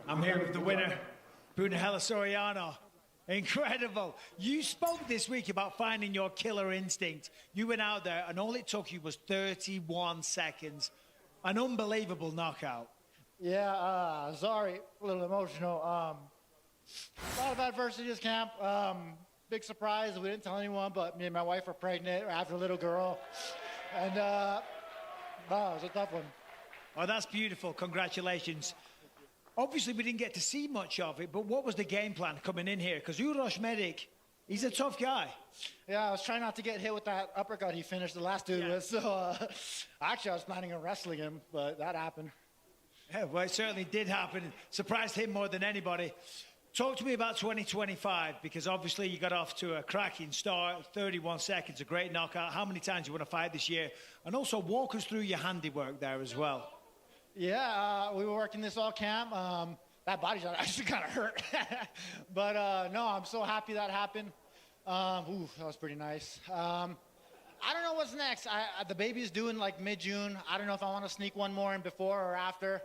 I'm here with the winner, Punahele Soriano. Incredible. You spoke this week about finding your killer instinct. You went out there, and all it took you was 31 seconds. An unbelievable knockout. Yeah, sorry, a little emotional. A lot of adversity this camp. Big surprise, we didn't tell anyone, but me and my wife are pregnant after a little girl. And, it was a tough one. Oh, that's beautiful. Congratulations. Obviously, we didn't get to see much of it, but what was the game plan coming in here? Because Urash Medic, he's a tough guy. Yeah, I was trying not to get hit with that uppercut he finished the last dude with. So, actually, I was planning on wrestling him, but that happened. Yeah, well, it certainly did happen. Surprised him more than anybody. Talk to me about 2025, because obviously you got off to a cracking start, 31 seconds, a great knockout. How many times you want to fight this year? And also walk us through your handiwork there as well. Yeah, we were working this all camp. That body shot actually kind of hurt. But no, I'm so happy that happened. That was pretty nice. I don't know what's next. The baby's due in like mid-June. I don't know if I want to sneak one more in before or after.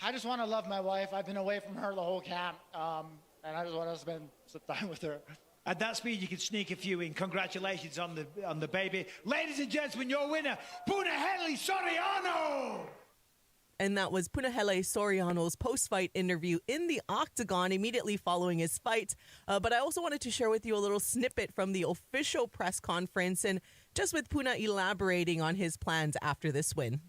I just want to love my wife. I've been away from her the whole camp, and I just want to spend some time with her. At that speed, you can sneak a few in. Congratulations on the baby. Ladies and gentlemen, your winner, Punahele Soriano! And that was Punahele Soriano's post-fight interview in the octagon immediately following his fight. But I also wanted to share with you a little snippet from the official press conference, and just with Puna elaborating on his plans after this win.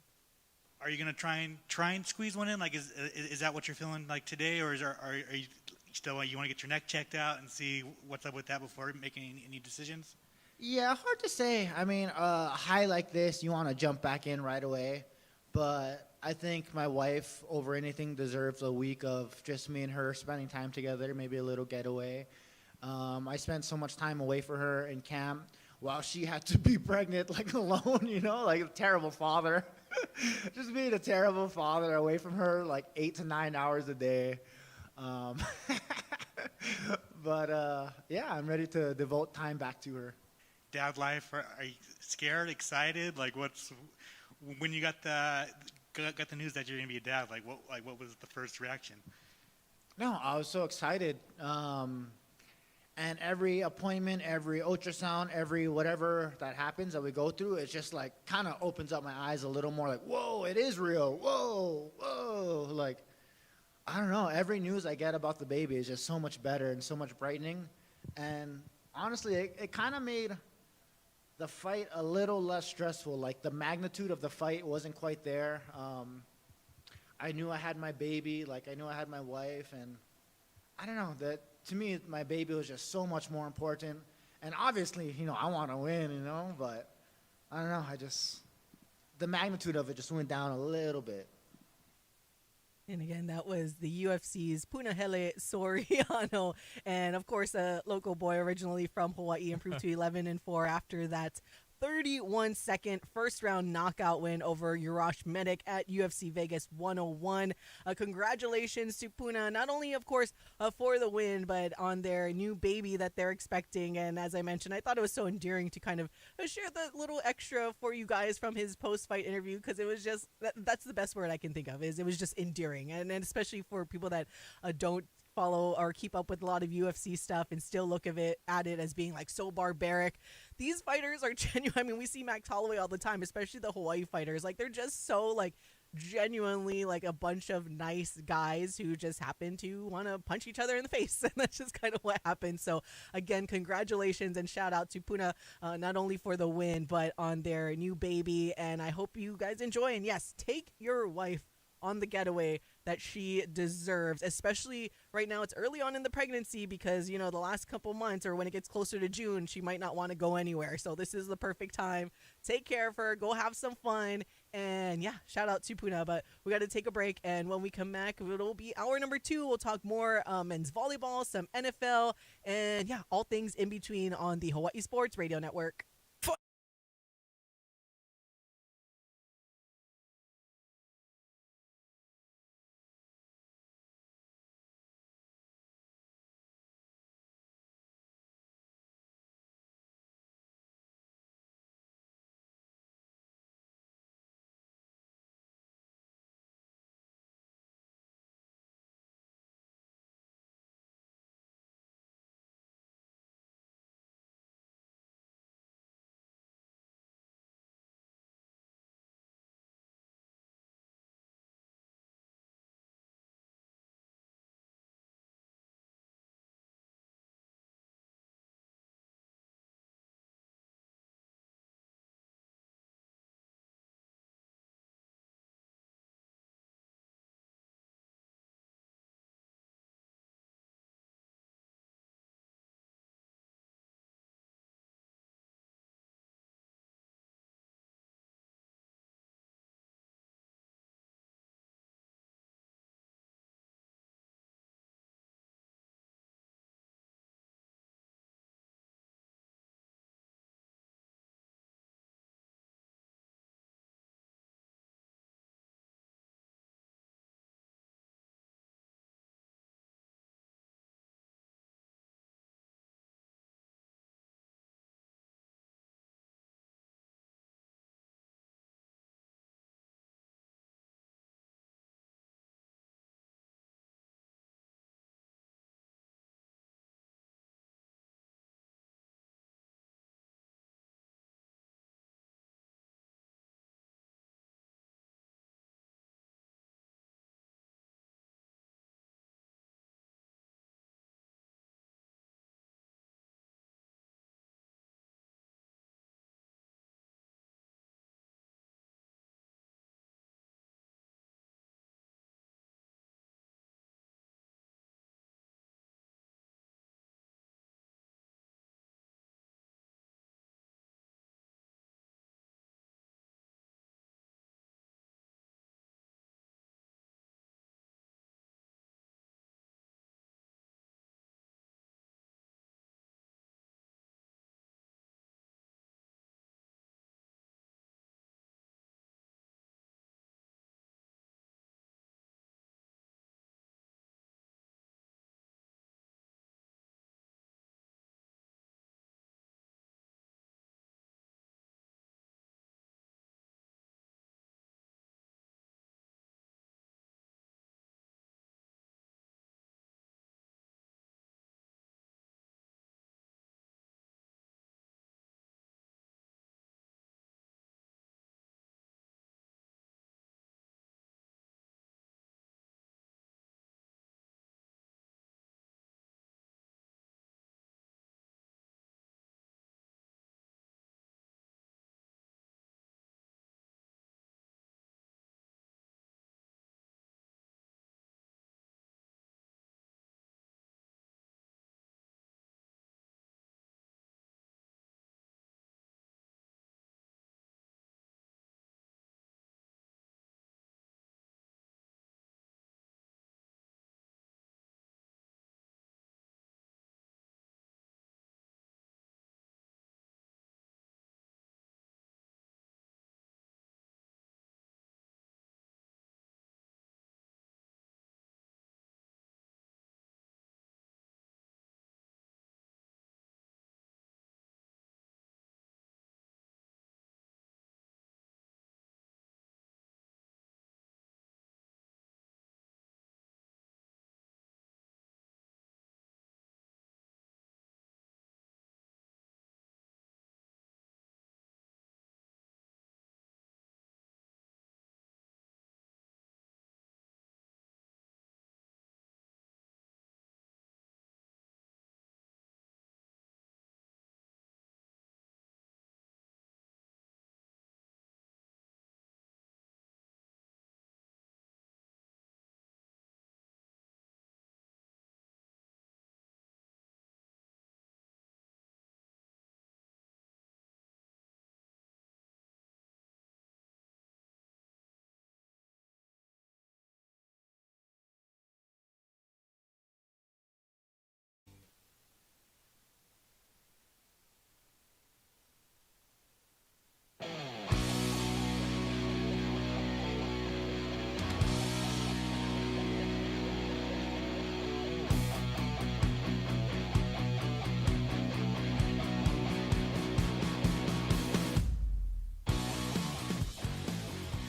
Are you going to try and squeeze one in? Like, is that what you're feeling like today, or are you still you want to get your neck checked out and see what's up with that before making any decisions? Yeah, hard to say. I mean, a high like this, you want to jump back in right away. But I think my wife, over anything, deserves a week of just me and her spending time together, maybe a little getaway. I spent so much time away for her in camp while she had to be pregnant, like alone, you know, like a terrible father. Just being a terrible father away from her, like 8 to 9 hours a day. But yeah, I'm ready to devote time back to her. Dad life, are you scared, excited? Like, when you got the news that you're gonna be a dad, what was the first reaction? No, I was so excited. And every appointment, every ultrasound, every whatever that happens that we go through, it's just like kind of opens up my eyes a little more, like, whoa, it is real. Whoa. Like, I don't know. Every news I get about the baby is just so much better and so much brightening. And honestly, it kind of made the fight a little less stressful. Like, the magnitude of the fight wasn't quite there. I knew I had my baby. Like, I knew I had my wife. And I don't know, that to me, my baby was just so much more important. And obviously, you know, I want to win, you know, but I don't know. The magnitude of it just went down a little bit. And again, that was the UFC's Punahele Soriano. And of course, a local boy originally from Hawaii, improved to 11-4 after that 31-second first-round knockout win over Urash Medic at UFC Vegas 101. Congratulations to Puna, not only, of course, for the win, but on their new baby that they're expecting. And as I mentioned, I thought it was so endearing to kind of share the little extra for you guys from his post-fight interview, because it was just, that's the best word I can think of, is it was just endearing. And especially for people that don't follow or keep up with a lot of UFC stuff and still look at it as being like so barbaric. These fighters are genuine. I mean, we see Max Holloway all the time, especially the Hawaii fighters. Like, they're just so like genuinely like a bunch of nice guys who just happen to want to punch each other in the face, and that's just kind of what happened. So again, congratulations and shout out to Puna, not only for the win but on their new baby, and I hope you guys enjoy. And yes, take your wife on the getaway that she deserves, especially right now. It's early on in the pregnancy, because the last couple months, or when it gets closer to June, she might not want to go anywhere. So this is the perfect time. Take care of her, go have some fun, and yeah, shout out to Puna. But we got to take a break, and when we come back, it'll be hour number 2. We'll talk more men's volleyball, some NFL, and yeah, all things in between on the Hawaii Sports Radio Network.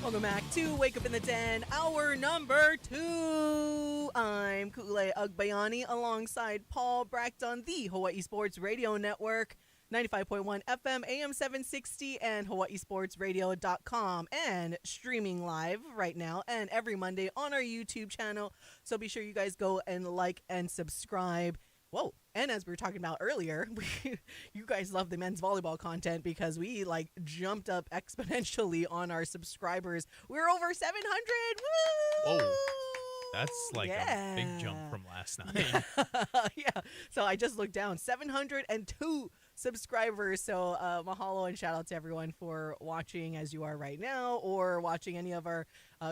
Welcome back to Wake Up in the Den, hour number 2. I'm Kule Agbayani alongside Paul Brecht on the Hawaii Sports Radio Network, 95.1 FM, AM 760, and hawaiisportsradio.com, and streaming live right now and every Monday on our YouTube channel. So be sure you guys go and like and subscribe. Whoa. And as we were talking about earlier, you guys love the men's volleyball content because we jumped up exponentially on our subscribers. We're over 700. Woo! Whoa. That's a big jump from last night. Yeah. So I just looked down, 702 subscribers. So mahalo and shout out to everyone for watching as you are right now or watching any of our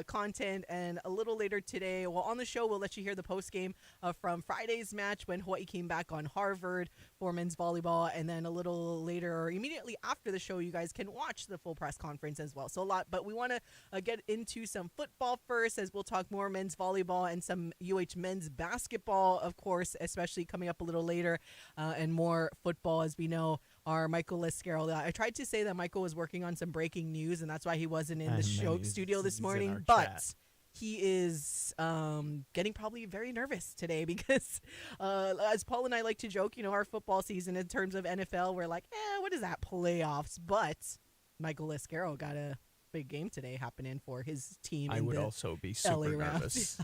content. And a little later today, well, on the show, we'll let you hear the post game from Friday's match when Hawaii came back on Harvard for men's volleyball. And then a little later or immediately after the show, you guys can watch the full press conference as well. So a lot, but we want to get into some football first as we'll talk more men's volleyball and some UH men's basketball, of course, especially coming up a little later, and more football as we know. Our Michael Lescaro. I tried to say that Michael was working on some breaking news, and that's why he wasn't in the studio this morning. But he is getting probably very nervous today because, as Paul and I like to joke, our football season in terms of NFL, we're like, what is that, playoffs? But Michael Lescaro got a big game today happening for his team. I would also be super nervous.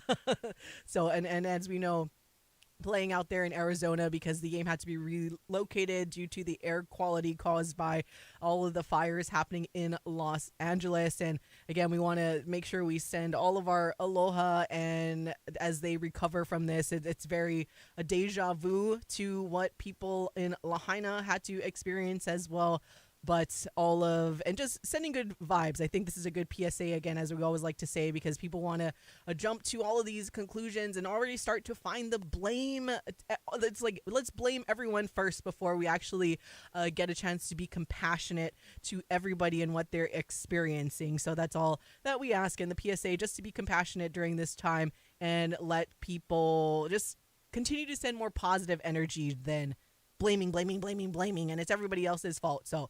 So, and as we know, playing out there in Arizona because the game had to be relocated due to the air quality caused by all of the fires happening in Los Angeles. And again, we want to make sure we send all of our aloha, and as they recover from this, it's very a deja vu to what people in Lahaina had to experience as well. But and just sending good vibes. I think this is a good PSA, again, as we always like to say, because people want to jump to all of these conclusions and already start to find the blame. It's like, let's blame everyone first before we actually get a chance to be compassionate to everybody and what they're experiencing. So that's all that we ask in the PSA, just to be compassionate during this time and let people just continue to send more positive energy than blaming, and it's everybody else's fault. So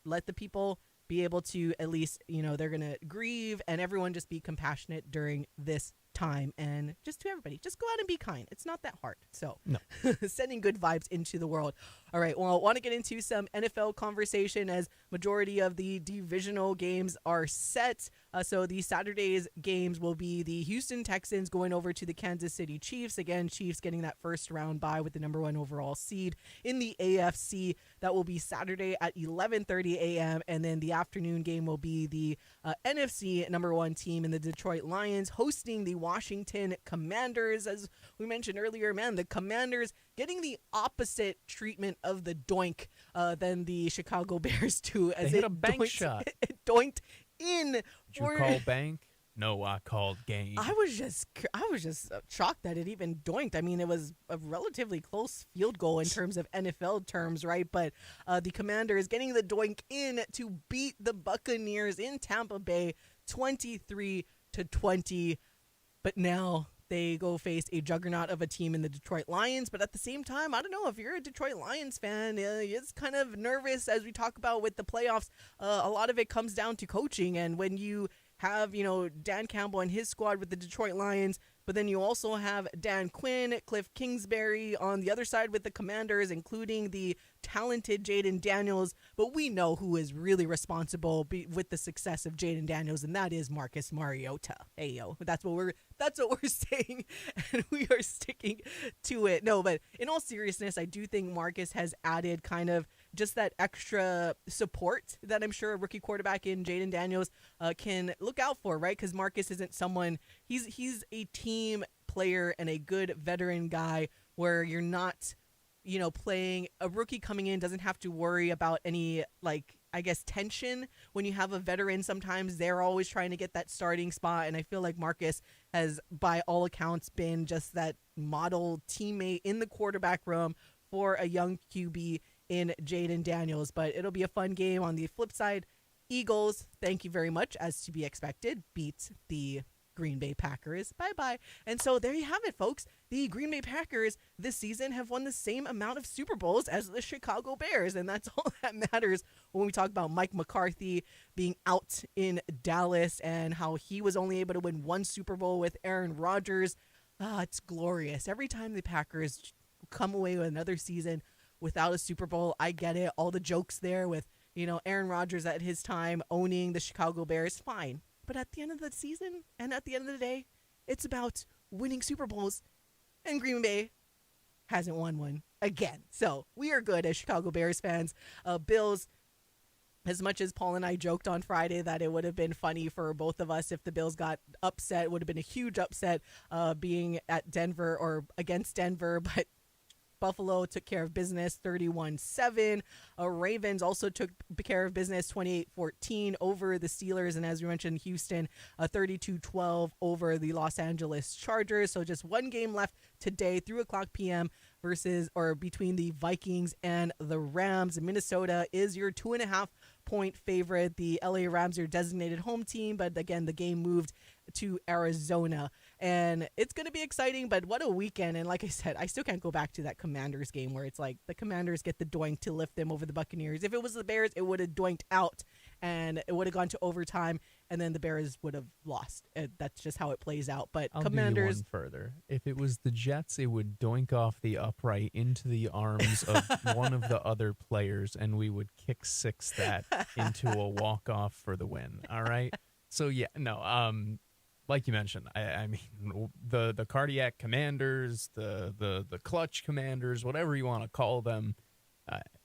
let the people be able to at least, they're going to grieve, and everyone just be compassionate during this time. And just to everybody, just go out and be kind. It's not that hard. So no. Sending good vibes into the world. All right. Well, I want to get into some NFL conversation as majority of the divisional games are set. So the Saturday's games will be the Houston Texans going over to the Kansas City Chiefs. Again, Chiefs getting that first round bye with the number 1 overall seed in the AFC. That will be Saturday at 11:30 a.m. And then the afternoon game will be the NFC number 1 team in the Detroit Lions hosting the Washington Commanders. As we mentioned earlier, man, the Commanders getting the opposite treatment of the doink than the Chicago Bears do. As they hit a bank shot. It doinked in. Did you call bank? No, I called game. I was just shocked that it even doinked. I mean, it was a relatively close field goal in terms of NFL terms, right? But the Commanders getting the doink in to beat the Buccaneers in Tampa Bay 23-20. But now they go face a juggernaut of a team in the Detroit Lions. But at the same time, I don't know, if you're a Detroit Lions fan, it's kind of nervous as we talk about with the playoffs. A lot of it comes down to coaching. And when you have, Dan Campbell and his squad with the Detroit Lions, but then you also have Dan Quinn, Cliff Kingsbury on the other side with the Commanders, including the talented Jaden Daniels. But we know who is really responsible with the success of Jaden Daniels, and that is Marcus Mariota. Hey, yo, that's what we're saying, and we are sticking to it. No, but in all seriousness, I do think Marcus has added kind of just that extra support that I'm sure a rookie quarterback in Jaden Daniels can look out for, right? Because Marcus isn't someone, he's a team player and a good veteran guy where you're not, playing a rookie coming in doesn't have to worry about any, tension. When you have a veteran, sometimes they're always trying to get that starting spot. And I feel like Marcus has, by all accounts, been just that model teammate in the quarterback room for a young QB in Jaden Daniels. But it'll be a fun game. On the flip side, Eagles, thank you very much, as to be expected, beat the Green Bay Packers. Bye-bye. And so there you have it, folks. The Green Bay Packers this season have won the same amount of Super Bowls as the Chicago Bears, and that's all that matters when we talk about Mike McCarthy being out in Dallas and how he was only able to win one Super Bowl with Aaron Rodgers. It's glorious. Every time the Packers come away with another season without a Super Bowl, I get it. All the jokes there with, Aaron Rodgers at his time owning the Chicago Bears, fine. But at the end of the season and at the end of the day, it's about winning Super Bowls. And Green Bay hasn't won one again. So we are good as Chicago Bears fans. Bills, as much as Paul and I joked on Friday that it would have been funny for both of us if the Bills got upset, it would have been a huge upset being at Denver or against Denver. But Buffalo took care of business 31-7. Ravens also took care of business 28-14 over the Steelers. And as we mentioned, Houston 32-12 over the Los Angeles Chargers. So just one game left today, 3:00 p.m. between the Vikings and the Rams. Minnesota is your 2.5-point favorite. The LA Rams, your designated home team. But again, the game moved to Arizona. And it's going to be exciting, but what a weekend. And like I said, I still can't go back to that Commanders game where it's like the Commanders get the doink to lift them over the Buccaneers. If it was the Bears, it would have doinked out and it would have gone to overtime and then the Bears would have lost. That's just how it plays out. But I'll Commanders... do you one further. If it was the Jets, it would doink off the upright into the arms of one of the other players and we would kick six that into a walk-off for the win. All right? So, yeah, no, like you mentioned, I mean, the cardiac commanders, the clutch commanders, whatever you want to call them,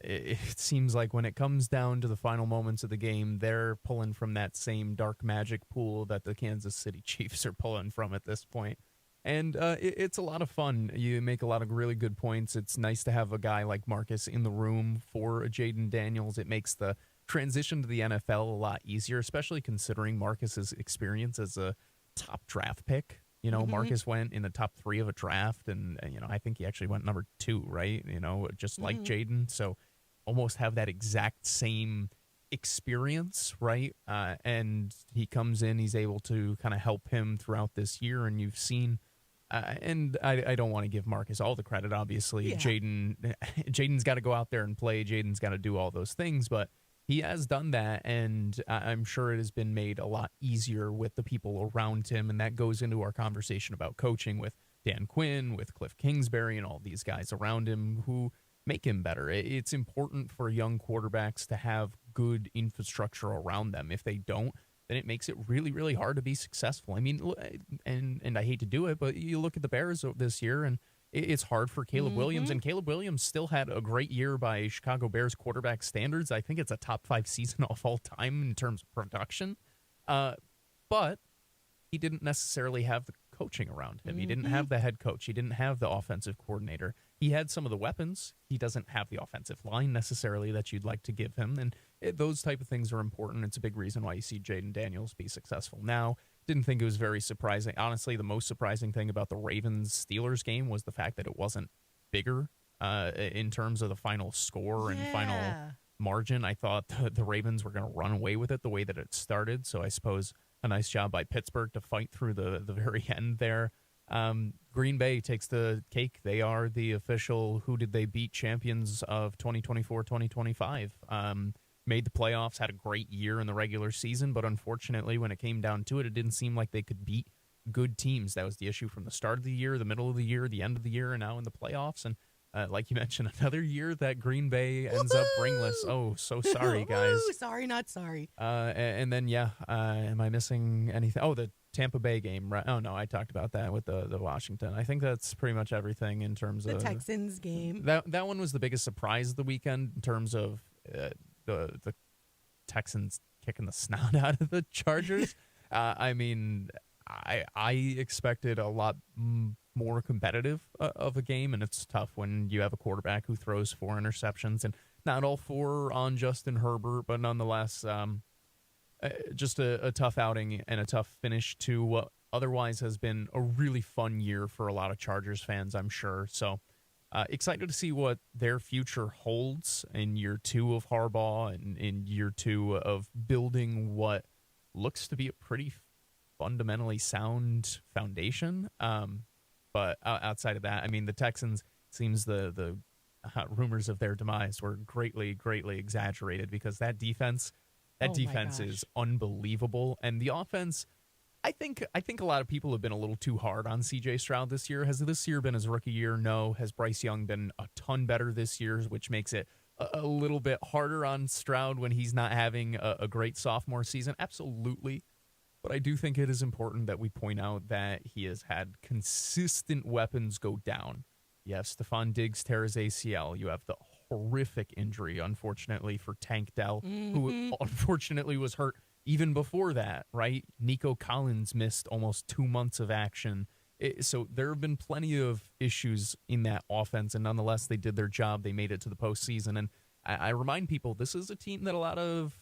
it seems like when it comes down to the final moments of the game, they're pulling from that same dark magic pool that the Kansas City Chiefs are pulling from at this point. And it's a lot of fun. You make a lot of really good points. It's nice to have a guy like Marcus in the room for Jaden Daniels. It makes the transition to the NFL a lot easier, especially considering Marcus's experience as a top draft pick. Marcus went in the top 3 of a draft, and I think he actually went number 2, right? Just like Jaden. So almost have that exact same experience, right? And he comes in, he's able to kind of help him throughout this year, and you've seen. And I don't want to give Marcus all the credit, obviously. Yeah. Jaden's got to go out there and play. Jaden's got to do all those things, but he has done that, and I'm sure it has been made a lot easier with the people around him, and that goes into our conversation about coaching with Dan Quinn, with Cliff Kingsbury, and all these guys around him who make him better. It's important for young quarterbacks to have good infrastructure around them. If they don't, then it makes it really, really hard to be successful. I mean, and I hate to do it, but you look at the Bears this year, and it's hard for Caleb Williams, and Caleb Williams still had a great year by Chicago Bears quarterback standards. I think it's a top 5 season of all time in terms of production. But he didn't necessarily have the coaching around him. He didn't have the head coach. He didn't have the offensive coordinator. He had some of the weapons. He doesn't have the offensive line necessarily that you'd like to give him. And those type of things are important. It's a big reason why you see Jaden Daniels be successful now. Didn't think it was very surprising. Honestly, the most surprising thing about the Ravens-Steelers game was the fact that it wasn't bigger in terms of the final score and final margin. I thought the Ravens were going to run away with it the way that it started. So I suppose a nice job by Pittsburgh to fight through the very end there. Green Bay takes the cake. They are the official who did they beat champions of 2024-2025. Made the playoffs, had a great year in the regular season, but unfortunately, when it came down to it, it didn't seem like they could beat good teams. That was the issue from the start of the year, the middle of the year, the end of the year, and now in the playoffs. And like you mentioned, another year that Green Bay ends up ringless. Oh, so sorry, guys. Sorry, not sorry. And then, am I missing anything? Oh, the Tampa Bay game, right? Oh, no, I talked about that with the Washington. I think that's pretty much everything in terms of... The Texans game. That one was the biggest surprise of the weekend in terms of... the Texans kicking the snot out of the Chargers. I mean, I expected a lot more competitive of a game, and it's tough when you have a quarterback who throws 4 interceptions, and not all 4 on Justin Herbert, but nonetheless, just a tough outing and a tough finish to what otherwise has been a really fun year for a lot of Chargers fans, I'm sure. So excited to see what their future holds in year 2 of Harbaugh and in year 2 of building what looks to be a pretty fundamentally sound foundation. But outside of that, I mean, the Texans, seems the rumors of their demise were greatly exaggerated, because that defense is unbelievable. And the offense, I think a lot of people have been a little too hard on C.J. Stroud this year. Has this year been his rookie year? No. Has Bryce Young been a ton better this year, which makes it a little bit harder on Stroud when he's not having a great sophomore season? Absolutely. But I do think it is important that we point out that he has had consistent weapons go down. You have Stephon Diggs tear his ACL. You have the horrific injury, unfortunately, for Tank Dell, who unfortunately was hurt even before that, right? Nico Collins missed almost 2 months of action. So there have been plenty of issues in that offense, and nonetheless, they did their job. They made it to the postseason. And I remind people, this is a team that a lot of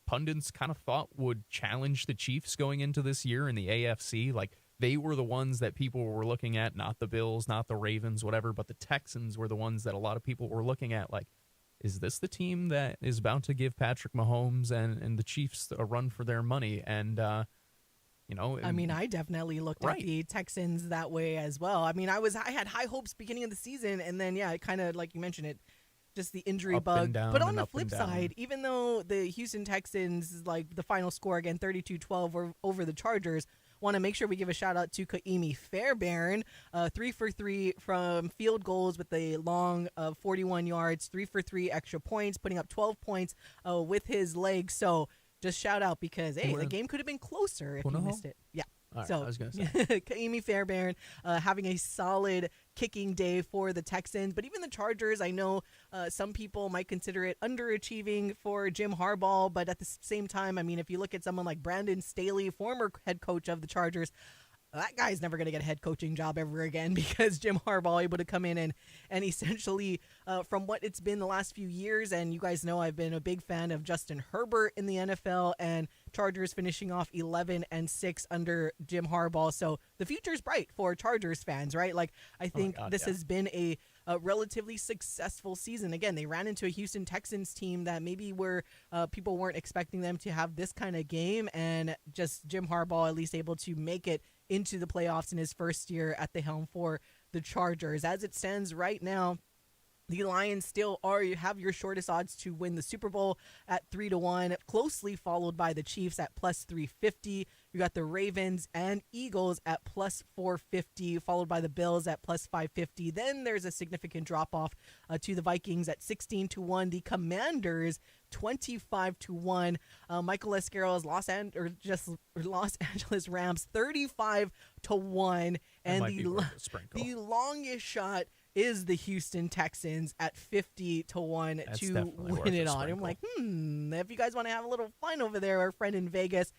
pundits kind of thought would challenge the Chiefs going into this year in the AFC. Like, they were the ones that people were looking at, not the Bills, not the Ravens, whatever, but the Texans were the ones that a lot of people were looking at. Like, is this the team that is about to give Patrick Mahomes and the Chiefs a run for their money? And, I mean, I definitely looked at the Texans that way as well. I mean, I had high hopes beginning of the season, and then, it kind of, like you mentioned it, just the injury bug. But on the flip side, even though the Houston Texans, like the final score again, 32-12 over the Chargers, want to make sure we give a shout out to Kaimi Fairbairn, 3 for 3 from field goals with a long 41 yards, 3 for 3 extra points, putting up 12 points with his legs. So just shout out, because the game could have been closer if you missed it. Yeah. Right, so I was going to say. Kaimi Fairbairn having a solid kicking day for the Texans. But even the Chargers, I know some people might consider it underachieving for Jim Harbaugh. But at the same time, I mean, if you look at someone like Brandon Staley, former head coach of the Chargers, that guy's never going to get a head coaching job ever again, because Jim Harbaugh able to come in and essentially, from what it's been the last few years, and you guys know I've been a big fan of Justin Herbert in the NFL, and Chargers finishing off 11-6 under Jim Harbaugh. So the future's bright for Chargers fans, right? Like, I think this has been a relatively successful season. Again, they ran into a Houston Texans team that maybe people weren't expecting them to have this kind of game, and just Jim Harbaugh at least able to make it into the playoffs in his first year at the helm for the Chargers. As it stands right now, the Lions still have your shortest odds to win the Super Bowl at 3-1, closely followed by the Chiefs at plus 350. You got the Ravens and Eagles at plus 450, followed by the Bills at plus 550. Then there's a significant drop off to the Vikings at 16-1. The Commanders 25-1. Michael Escaro's Los Angeles Rams 35-1, and the longest shot is the Houston Texans at 50-1 to win it on. I'm like, if you guys want to have a little fun over there, our friend in Vegas,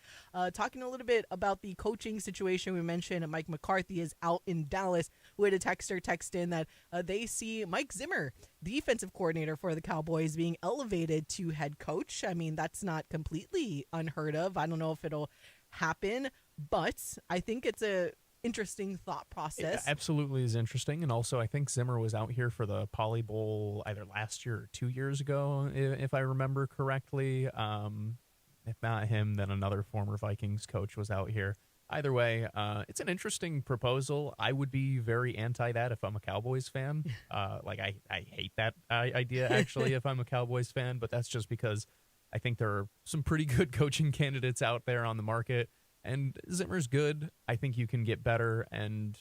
talking a little bit about the coaching situation. We mentioned Mike McCarthy is out in Dallas. We had a texter text in that they see Mike Zimmer, the defensive coordinator for the Cowboys, being elevated to head coach. I mean, that's not completely unheard of. I don't know if it'll happen, but I think it's a interesting thought process. It absolutely is interesting. And also, I think Zimmer was out here for the Poly Bowl either last year or 2 years ago, if I remember correctly. If not him, then another former Vikings coach was out here. Either way, it's an interesting proposal. I would be very anti that if I'm a Cowboys fan. I hate that idea, actually, if I'm a Cowboys fan. But that's just because I think there are some pretty good coaching candidates out there on the market. And Zimmer's good. I think you can get better. And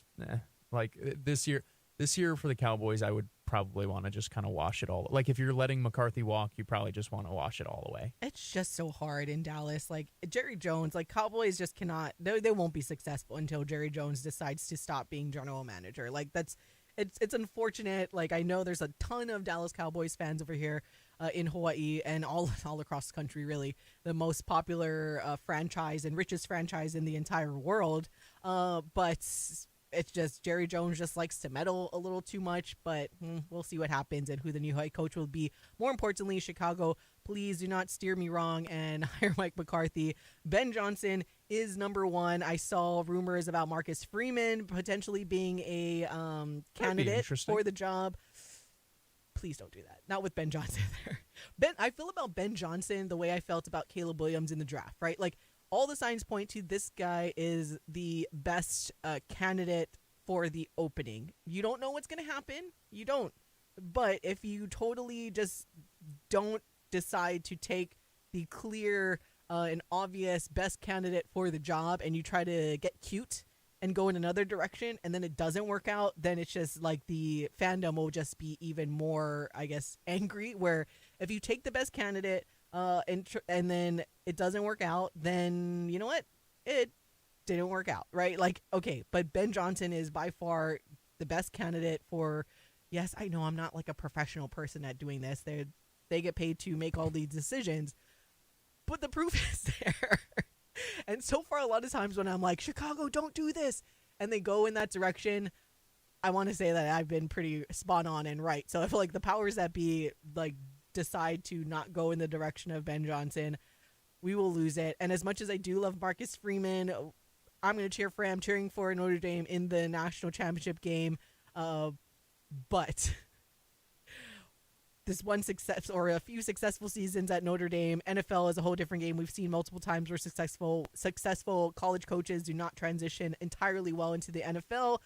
this year for the Cowboys, I would probably want to just kind of wash it all. Like, if you're letting McCarthy walk, you probably just want to wash it all away. It's just so hard in Dallas. Like, Jerry Jones, like, Cowboys just cannot, they won't be successful until Jerry Jones decides to stop being general manager. Like, it's unfortunate. Like, I know there's a ton of Dallas Cowboys fans over here in Hawaii and all across the country, really. The most popular franchise and richest franchise in the entire world. But it's just Jerry Jones just likes to meddle a little too much. But we'll see what happens and who the new head coach will be. More importantly, Chicago, please do not steer me wrong and hire Mike McCarthy. Ben Johnson is number one. I saw rumors about Marcus Freeman potentially being a candidate for the job. Please don't do that. Not with Ben Johnson there. I feel about Ben Johnson the way I felt about Caleb Williams in the draft, right? Like, all the signs point to this guy is the best candidate for the opening. You don't know what's going to happen. You don't. But if you totally just don't decide to take the clear and obvious best candidate for the job and you try to get cute and go in another direction and then it doesn't work out, then it's just like the fandom will just be even more, I guess, angry. Where if you take the best candidate and then it doesn't work out, then you know what? It didn't work out, right? Like, okay, but Ben Johnson is by far the best candidate for, yes, I know I'm not like a professional person at doing this. They get paid to make all these decisions, but the proof is there. And so far, a lot of times when I'm like, Chicago, don't do this, and they go in that direction, I want to say that I've been pretty spot on and right. So I feel like the powers that be like decide to not go in the direction of Ben Johnson, we will lose it. And as much as I do love Marcus Freeman, I'm going to cheer for him. I'm cheering for Notre Dame in the national championship game. But this one success or a few successful seasons at Notre Dame, NFL is a whole different game. We've seen multiple times where successful college coaches do not transition entirely well into the NFL.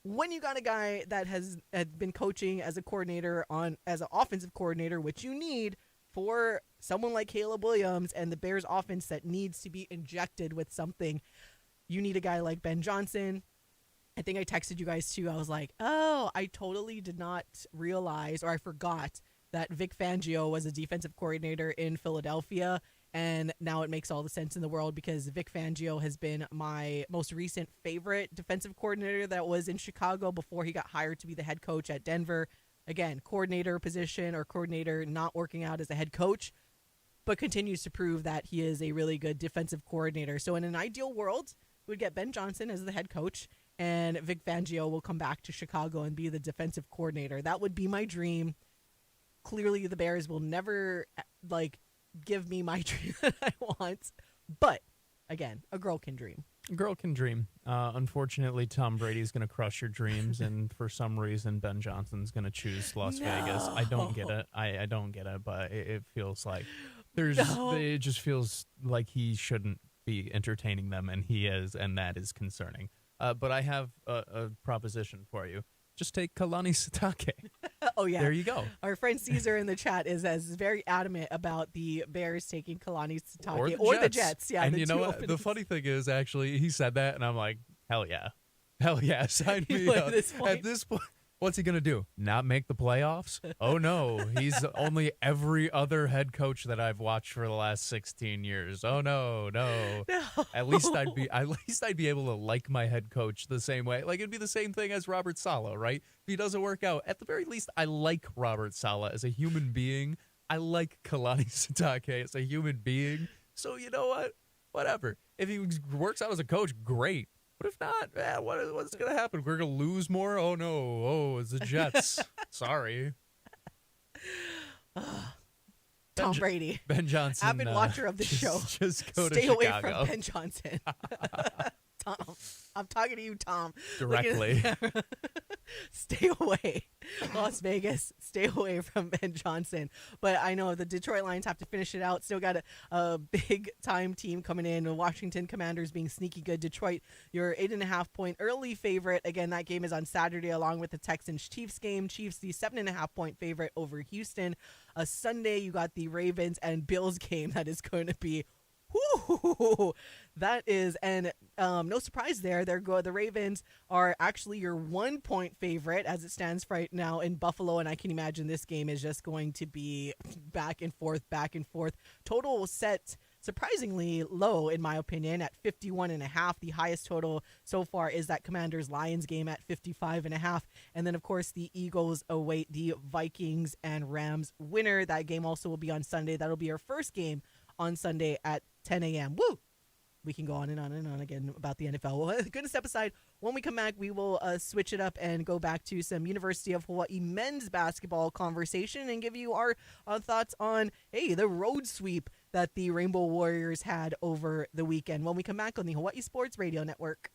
When you got a guy that has been coaching as a coordinator as an offensive coordinator, which you need for someone like Caleb Williams and the Bears offense that needs to be injected with something, you need a guy like Ben Johnson. I think I texted you guys too. I was like, oh, I totally did not realize, or I forgot that Vic Fangio was a defensive coordinator in Philadelphia. And now it makes all the sense in the world because Vic Fangio has been my most recent favorite defensive coordinator that was in Chicago before he got hired to be the head coach at Denver. Again, coordinator position or coordinator not working out as a head coach, but continues to prove that he is a really good defensive coordinator. So in an ideal world, we'd get Ben Johnson as the head coach and Vic Fangio will come back to Chicago and be the defensive coordinator. That would be my dream. Clearly, the Bears will never give me my dream that I want. But again, a girl can dream. A girl can dream. Unfortunately, Tom Brady's going to crush your dreams, and for some reason, Ben Johnson's going to choose Las Vegas. I don't get it. I don't get it, but it feels like it just feels like he shouldn't be entertaining them, and he is, and that is concerning. But I have a proposition for you. Just take Kalani Sitake. Oh, yeah. There you go. Our friend Caesar in the chat is very adamant about the Bears taking Kalani Sitake or the Jets. Yeah, and you know what? The funny thing is, actually, he said that, and I'm like, hell yeah. Hell yeah. Sign me up. At this point, what's he going to do? Not make the playoffs? Oh, no. He's only every other head coach that I've watched for the last 16 years. Oh, no. At least I'd be able to like my head coach the same way. Like, it'd be the same thing as Robert Saleh, right? If he doesn't work out, at the very least, I like Robert Saleh as a human being. I like Kalani Sitake as a human being. So, you know what? Whatever. If he works out as a coach, great. But if not, what's going to happen? We're going to lose more? Oh, no. Oh, it's the Jets. Sorry. Tom Brady. Ben Johnson. Avid watcher of the show. Just go Stay to away Chicago. from Ben Johnson. Tom. I'm talking to you, Tom. Directly. Stay away. Las Vegas, stay away from Ben Johnson. But I know the Detroit Lions have to finish it out. Still got a big time team coming in. The Washington Commanders being sneaky good. Detroit, your 8.5 point early favorite. Again, that game is on Saturday along with the Texans Chiefs game. Chiefs, the 7.5 point favorite over Houston. Sunday, you got the Ravens and Bills game that is going to be that is, and no surprise there. The Ravens are actually your 1 point favorite as it stands right now in Buffalo, and I can imagine this game is just going to be back and forth. Total set surprisingly low, in my opinion, at 51.5. The highest total so far is that Commanders-Lions game at 55.5. And then, of course, the Eagles await the Vikings and Rams winner. That game also will be on Sunday. That'll be our first game on Sunday at 10 a.m. Woo! We can go on and on and on again about the NFL. Well, goodness step aside, when we come back, we will switch it up and go back to some University of Hawai'i men's basketball conversation and give you our thoughts on, the road sweep that the Rainbow Warriors had over the weekend. When we come back on the Hawaii Sports Radio Network.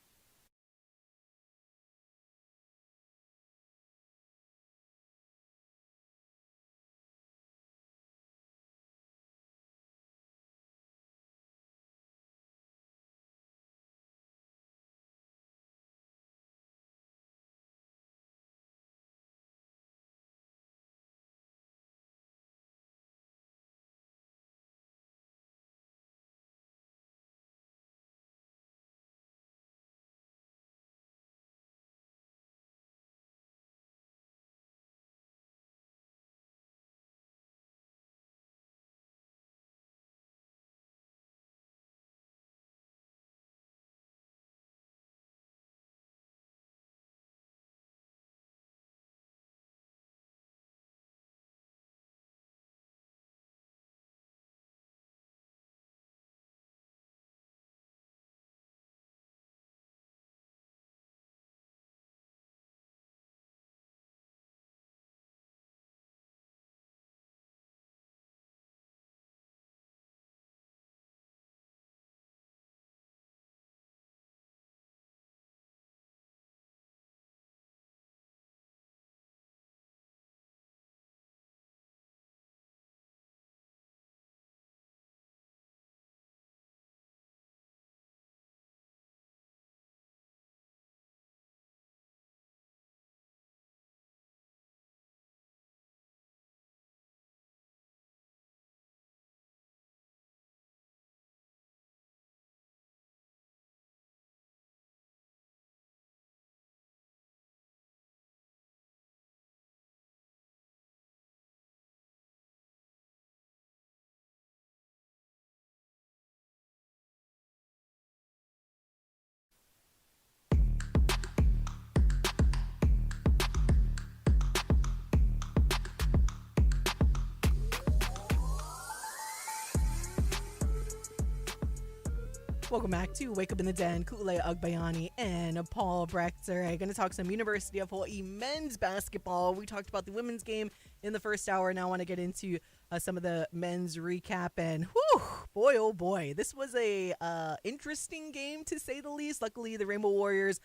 Welcome back to Wake Up in the Den. Ku'ulea Agbayani and Paul Brecht are going to talk some University of Hawai'i men's basketball. We talked about the women's game in the first hour. Now I want to get into some of the men's recap. And whew, boy, oh boy, this was a interesting game to say the least. Luckily, the Rainbow Warriors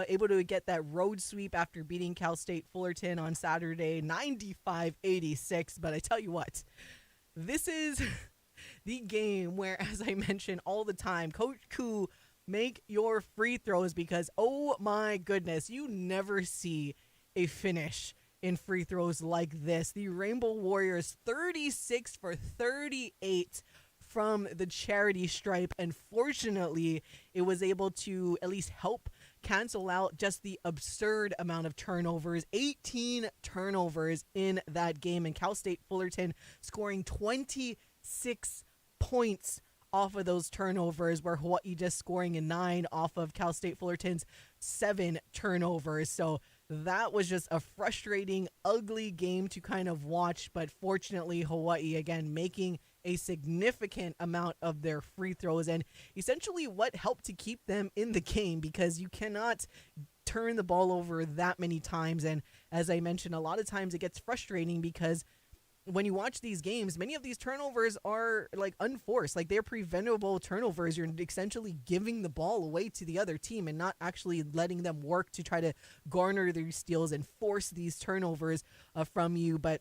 able to get that road sweep after beating Cal State Fullerton on Saturday, 95-86. But I tell you what, this is the game where, as I mention all the time, Coach Ku, make your free throws, because oh my goodness, you never see a finish in free throws like this. The Rainbow Warriors 36 for 38 from the charity stripe, and fortunately it was able to at least help cancel out just the absurd amount of turnovers. 18 turnovers in that game, and Cal State Fullerton scoring 26 points off of those turnovers, where Hawaii just scoring a 9 off of Cal State Fullerton's 7 turnovers. So that was just a frustrating, ugly game to kind of watch. But fortunately, Hawaii, again, making a significant amount of their free throws, and essentially what helped to keep them in the game, because you cannot turn the ball over that many times. And as I mentioned, a lot of times it gets frustrating because when you watch these games, many of these turnovers are like unforced, like they're preventable turnovers. You're essentially giving the ball away to the other team and not actually letting them work to try to garner their steals and force these turnovers from you. But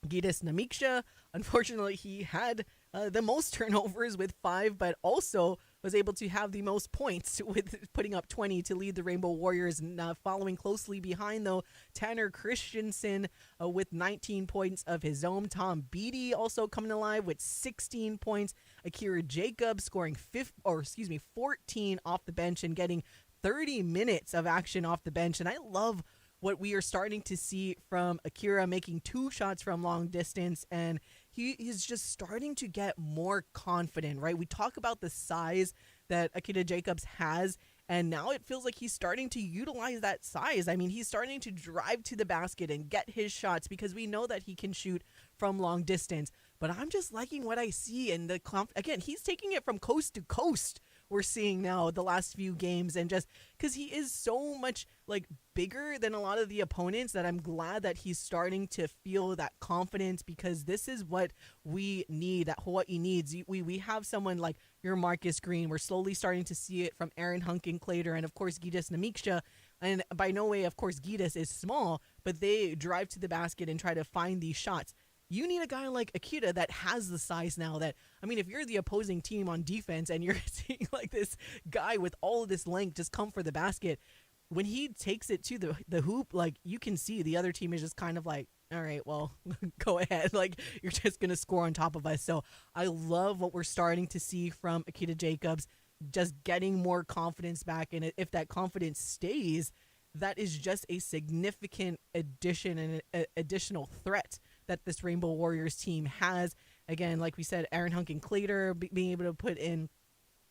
Gidas Namiksha, unfortunately, he had the most turnovers with 5, but also was able to have the most points with putting up 20 to lead the Rainbow Warriors. And following closely behind, though, Tanner Christensen with 19 points of his own. Tom Beatty also coming alive with 16 points. Akira Jacobs scoring 14 off the bench and getting 30 minutes of action off the bench. And I love what we are starting to see from Akira, making 2 shots from long distance, and he is just starting to get more confident, right? We talk about the size that Akira Jacobs has, and now it feels like he's starting to utilize that size. I mean, he's starting to drive to the basket and get his shots, because we know that he can shoot from long distance. But I'm just liking what I see, and again, he's taking it from coast to coast. We're seeing now the last few games, and just because he is so much like bigger than a lot of the opponents, that I'm glad that he's starting to feel that confidence, because this is what we need, that Hawaii needs. We have someone like your Marcus Green. We're slowly starting to see it from Aaron Hunkin-Clater and of course Gidas Namiksha. And by no way, of course, Gidas is small, but they drive to the basket and try to find these shots. You need a guy like Akira that has the size now, that, I mean, if you're the opposing team on defense and you're seeing like this guy with all of this length just come for the basket, when he takes it to the hoop, like you can see the other team is just kind of like, all right, well, go ahead. Like, you're just going to score on top of us. So I love what we're starting to see from Akira Jacobs, just getting more confidence back. And if that confidence stays, that is just a significant addition and an additional threat that this Rainbow Warriors team has. Again, like we said, Aaron Hunkin-Clater being able to put in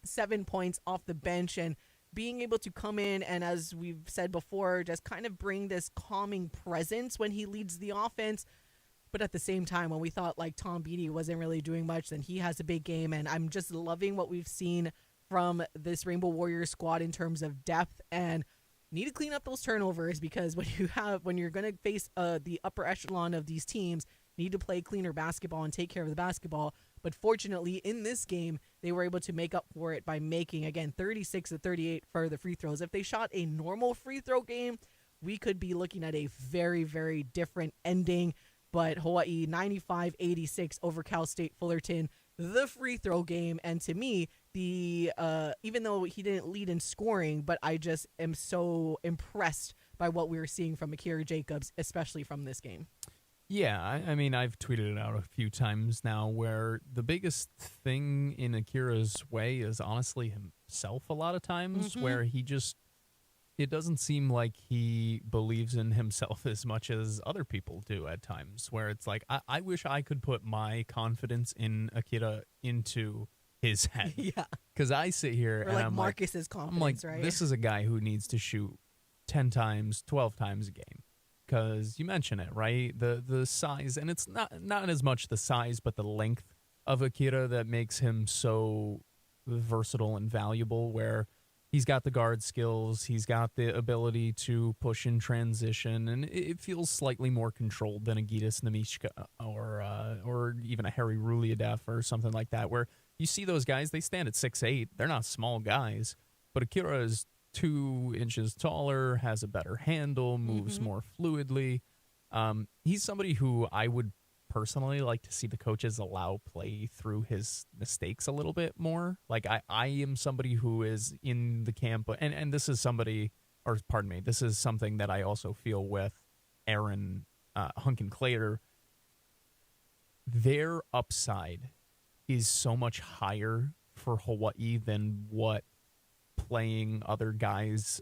7 points off the bench and being able to come in and, as we've said before, just kind of bring this calming presence when he leads the offense. But at the same time, when we thought like Tom Beatty wasn't really doing much, then he has a big game. And I'm just loving what we've seen from this Rainbow Warriors squad in terms of depth, and need to clean up those turnovers, because when you're going to face the upper echelon of these teams, need to play cleaner basketball and take care of the basketball. But fortunately, in this game, they were able to make up for it by making, again, 36 to 38 for the free throws. If they shot a normal free throw game, we could be looking at a very, very different ending. But Hawaii 95-86 over Cal State Fullerton, the free throw game. And to me, even though he didn't lead in scoring, but I just am so impressed by what we were seeing from Akira Jacobs, especially from this game. Yeah, I mean, I've tweeted it out a few times now, where the biggest thing in Akira's way is honestly himself a lot of times, where it doesn't seem like he believes in himself as much as other people do at times, where it's like, I wish I could put my confidence in Akira into his head. Yeah. Because I sit here or and like I'm Marcus's like, confidence, right? This is a guy who needs to shoot 10 times, 12 times a game. Because you mention it, right? The size, and it's not as much the size, but the length of Akira that makes him so versatile and valuable, where he's got the guard skills, he's got the ability to push in transition, and it feels slightly more controlled than a Gitas Namishka or even a Harry Ruliadef or something like that, where you see those guys, they stand at 6'8". They're not small guys, but Akira is 2 inches taller, has a better handle, moves more fluidly. He's somebody who I would personally like to see the coaches allow play through his mistakes a little bit more. Like I am somebody who is in the camp, and this is somebody, or pardon me, this is something that I also feel with Aaron Hunkin-Clater. Their upside is so much higher for Hawaii than what playing other guys,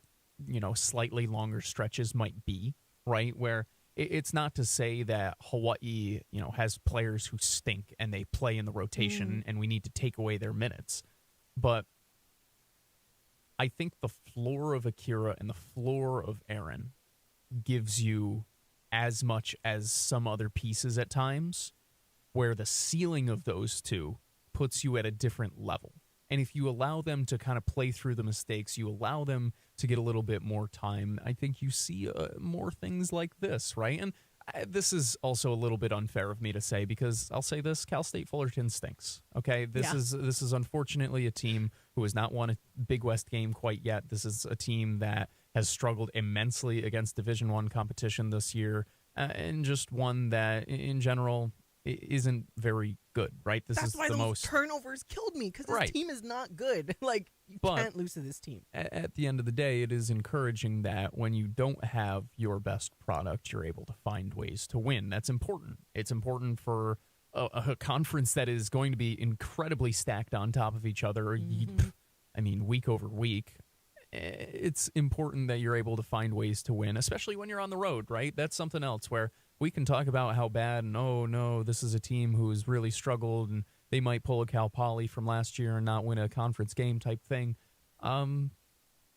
slightly longer stretches might be, right? Where it's not to say that Hawaii, has players who stink and they play in the rotation and we need to take away their minutes. But I think the floor of Akira and the floor of Aaron gives you as much as some other pieces at times, where the ceiling of those two puts you at a different level. And if you allow them to kind of play through the mistakes, you allow them to get a little bit more time, I think you see more things like this, right? And this is also a little bit unfair of me to say, because I'll say this, Cal State Fullerton stinks, okay? This is unfortunately a team who has not won a Big West game quite yet. This is a team that has struggled immensely against Division I competition this year, and just one that, in general, isn't very good, right? That's why those turnovers killed me, because this team is not good. Like, you can't lose to this team. At the end of the day, it is encouraging that when you don't have your best product, you're able to find ways to win. That's important. It's important for a conference that is going to be incredibly stacked on top of each other, week over week. It's important that you're able to find ways to win, especially when you're on the road, right? That's something else where we can talk about how bad and, oh, no, this is a team who has really struggled and they might pull a Cal Poly from last year and not win a conference game type thing.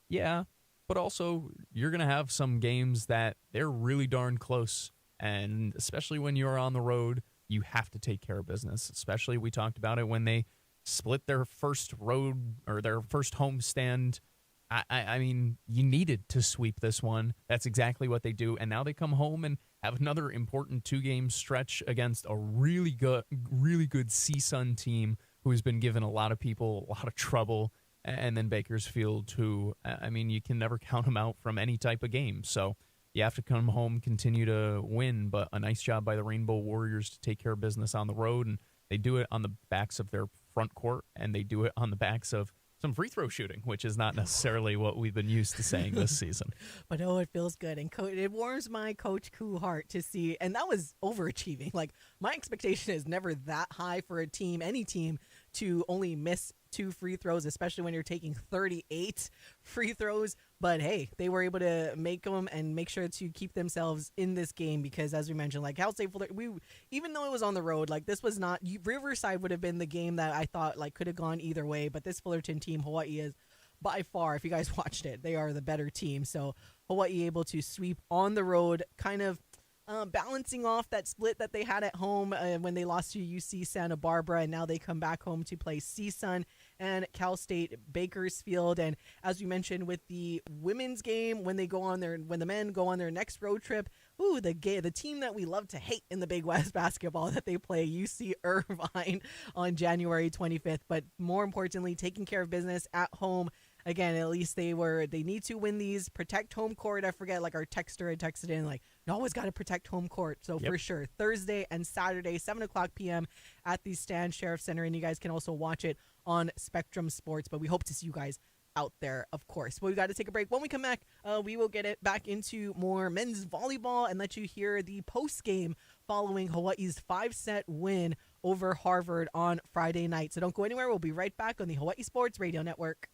Yeah, but also you're going to have some games that they're really darn close. And especially when you're on the road, you have to take care of business. Especially, we talked about it when they split their first road or their first home stand. I mean, you needed to sweep this one. That's exactly what they do. And now they come home and have another important 2-game stretch against a really good CSUN team who has been giving a lot of people a lot of trouble. And then Bakersfield, who, you can never count them out from any type of game. So you have to come home, continue to win. But a nice job by the Rainbow Warriors to take care of business on the road. And they do it on the backs of their front court, and they do it on the backs of some free throw shooting, which is not necessarily what we've been used to saying this season. But it feels good, and it warms my Coach Koo heart to see, and that was overachieving. Like, my expectation is never that high for any team to only miss 2 free throws, especially when you're taking 38 free throws. But hey, they were able to make them and make sure to keep themselves in this game, because as we mentioned, like Cal State Fullerton, even though it was on the road, like this was not, Riverside would have been the game that I thought like could have gone either way. But this Fullerton team, Hawaii, is by far, if you guys watched it, they are the better team. So Hawaii able to sweep on the road, kind of balancing off that split that they had at home when they lost to UC Santa Barbara, and now they come back home to play CSUN and Cal State Bakersfield. And as we mentioned with the women's game, when the men go on their next road trip, the team that we love to hate in the Big West basketball, that they play UC Irvine on January 25th. But more importantly, taking care of business at home. Again, at least they need to win these, protect home court. I forget, like our texter had texted in, like, you always got to protect home court. So for sure, Thursday and Saturday, 7:00 p.m. at the Stan Sheriff Center. And you guys can also watch it on Spectrum Sports. But we hope to see you guys out there, of course. But we got to take a break. When we come back, we will get it back into more men's volleyball and let you hear the post game following Hawaii's 5-set win over Harvard on Friday night. So don't go anywhere. We'll be right back on the Hawaii Sports Radio Network.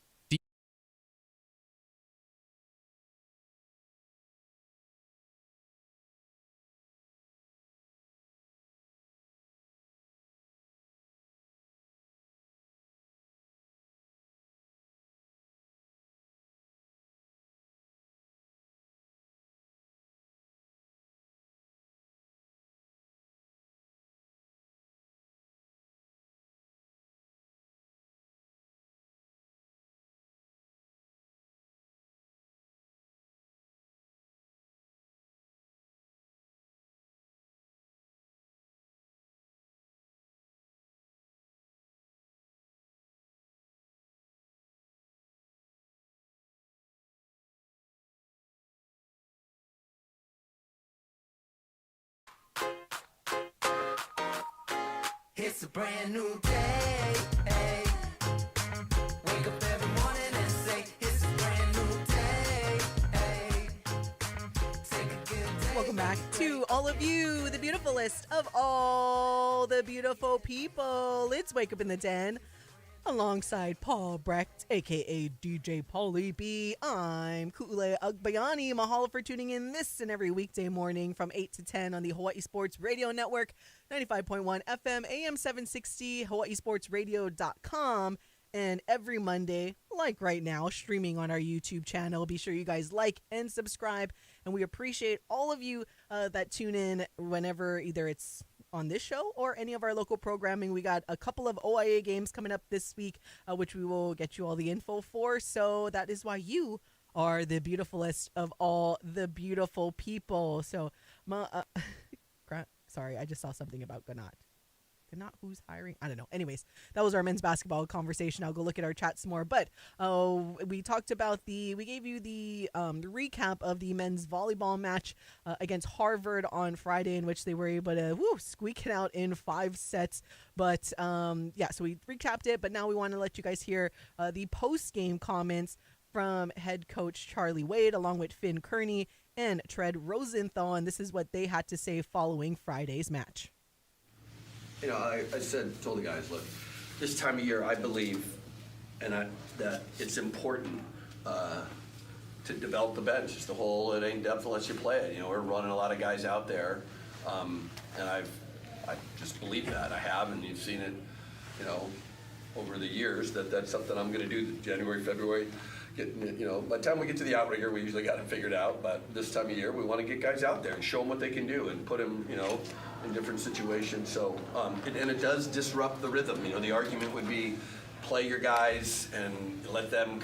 It's a brand new day. Wake up every morning and say, it's a brand new day. Take a good day. Welcome back to all of you, the beautifulest of all the beautiful people. It's Wake Up in the Den alongside Paul Brecht, a.k.a. DJ Paulie B. I'm Ku'ule Agbayani. Mahalo for tuning in this and every weekday morning from 8 to 10 on the Hawaii Sports Radio Network, 95.1 FM, AM 760, hawaiisportsradio.com. And every Monday, like right now, streaming on our YouTube channel. Be sure you guys like and subscribe. And we appreciate all of you that tune in whenever either it's on this show or any of our local programming. We got a couple of OIA games coming up this week, which we will get you all the info for. So that is why you are the beautifulest of all the beautiful people. So, sorry, I just saw something about Ganat. Not who's hiring. I don't know. Anyways, that was our men's basketball conversation. I'll go look at our chat some more. But we talked about we gave you the recap of the men's volleyball match against Harvard on Friday, in which they were able to squeak it out in 5 sets. But yeah, so we recapped it. But now we want to let you guys hear the post-game comments from head coach Charlie Wade, along with Finn Kearney and Tread Rosenthal. And this is what they had to say following Friday's match. You know, I told the guys, look, this time of year, I believe that it's important to develop the bench. It's the whole, it ain't depth unless you play it. You know, we're running a lot of guys out there, and I just believe that. I have, and you've seen it, you know, over the years, that's something I'm going to do January, February. You know, by the time we get to the outrigger, we usually got it figured out. But this time of year, we want to get guys out there and show them what they can do and put them, you know, in different situations. So, and it does disrupt the rhythm. You know, the argument would be play your guys and let them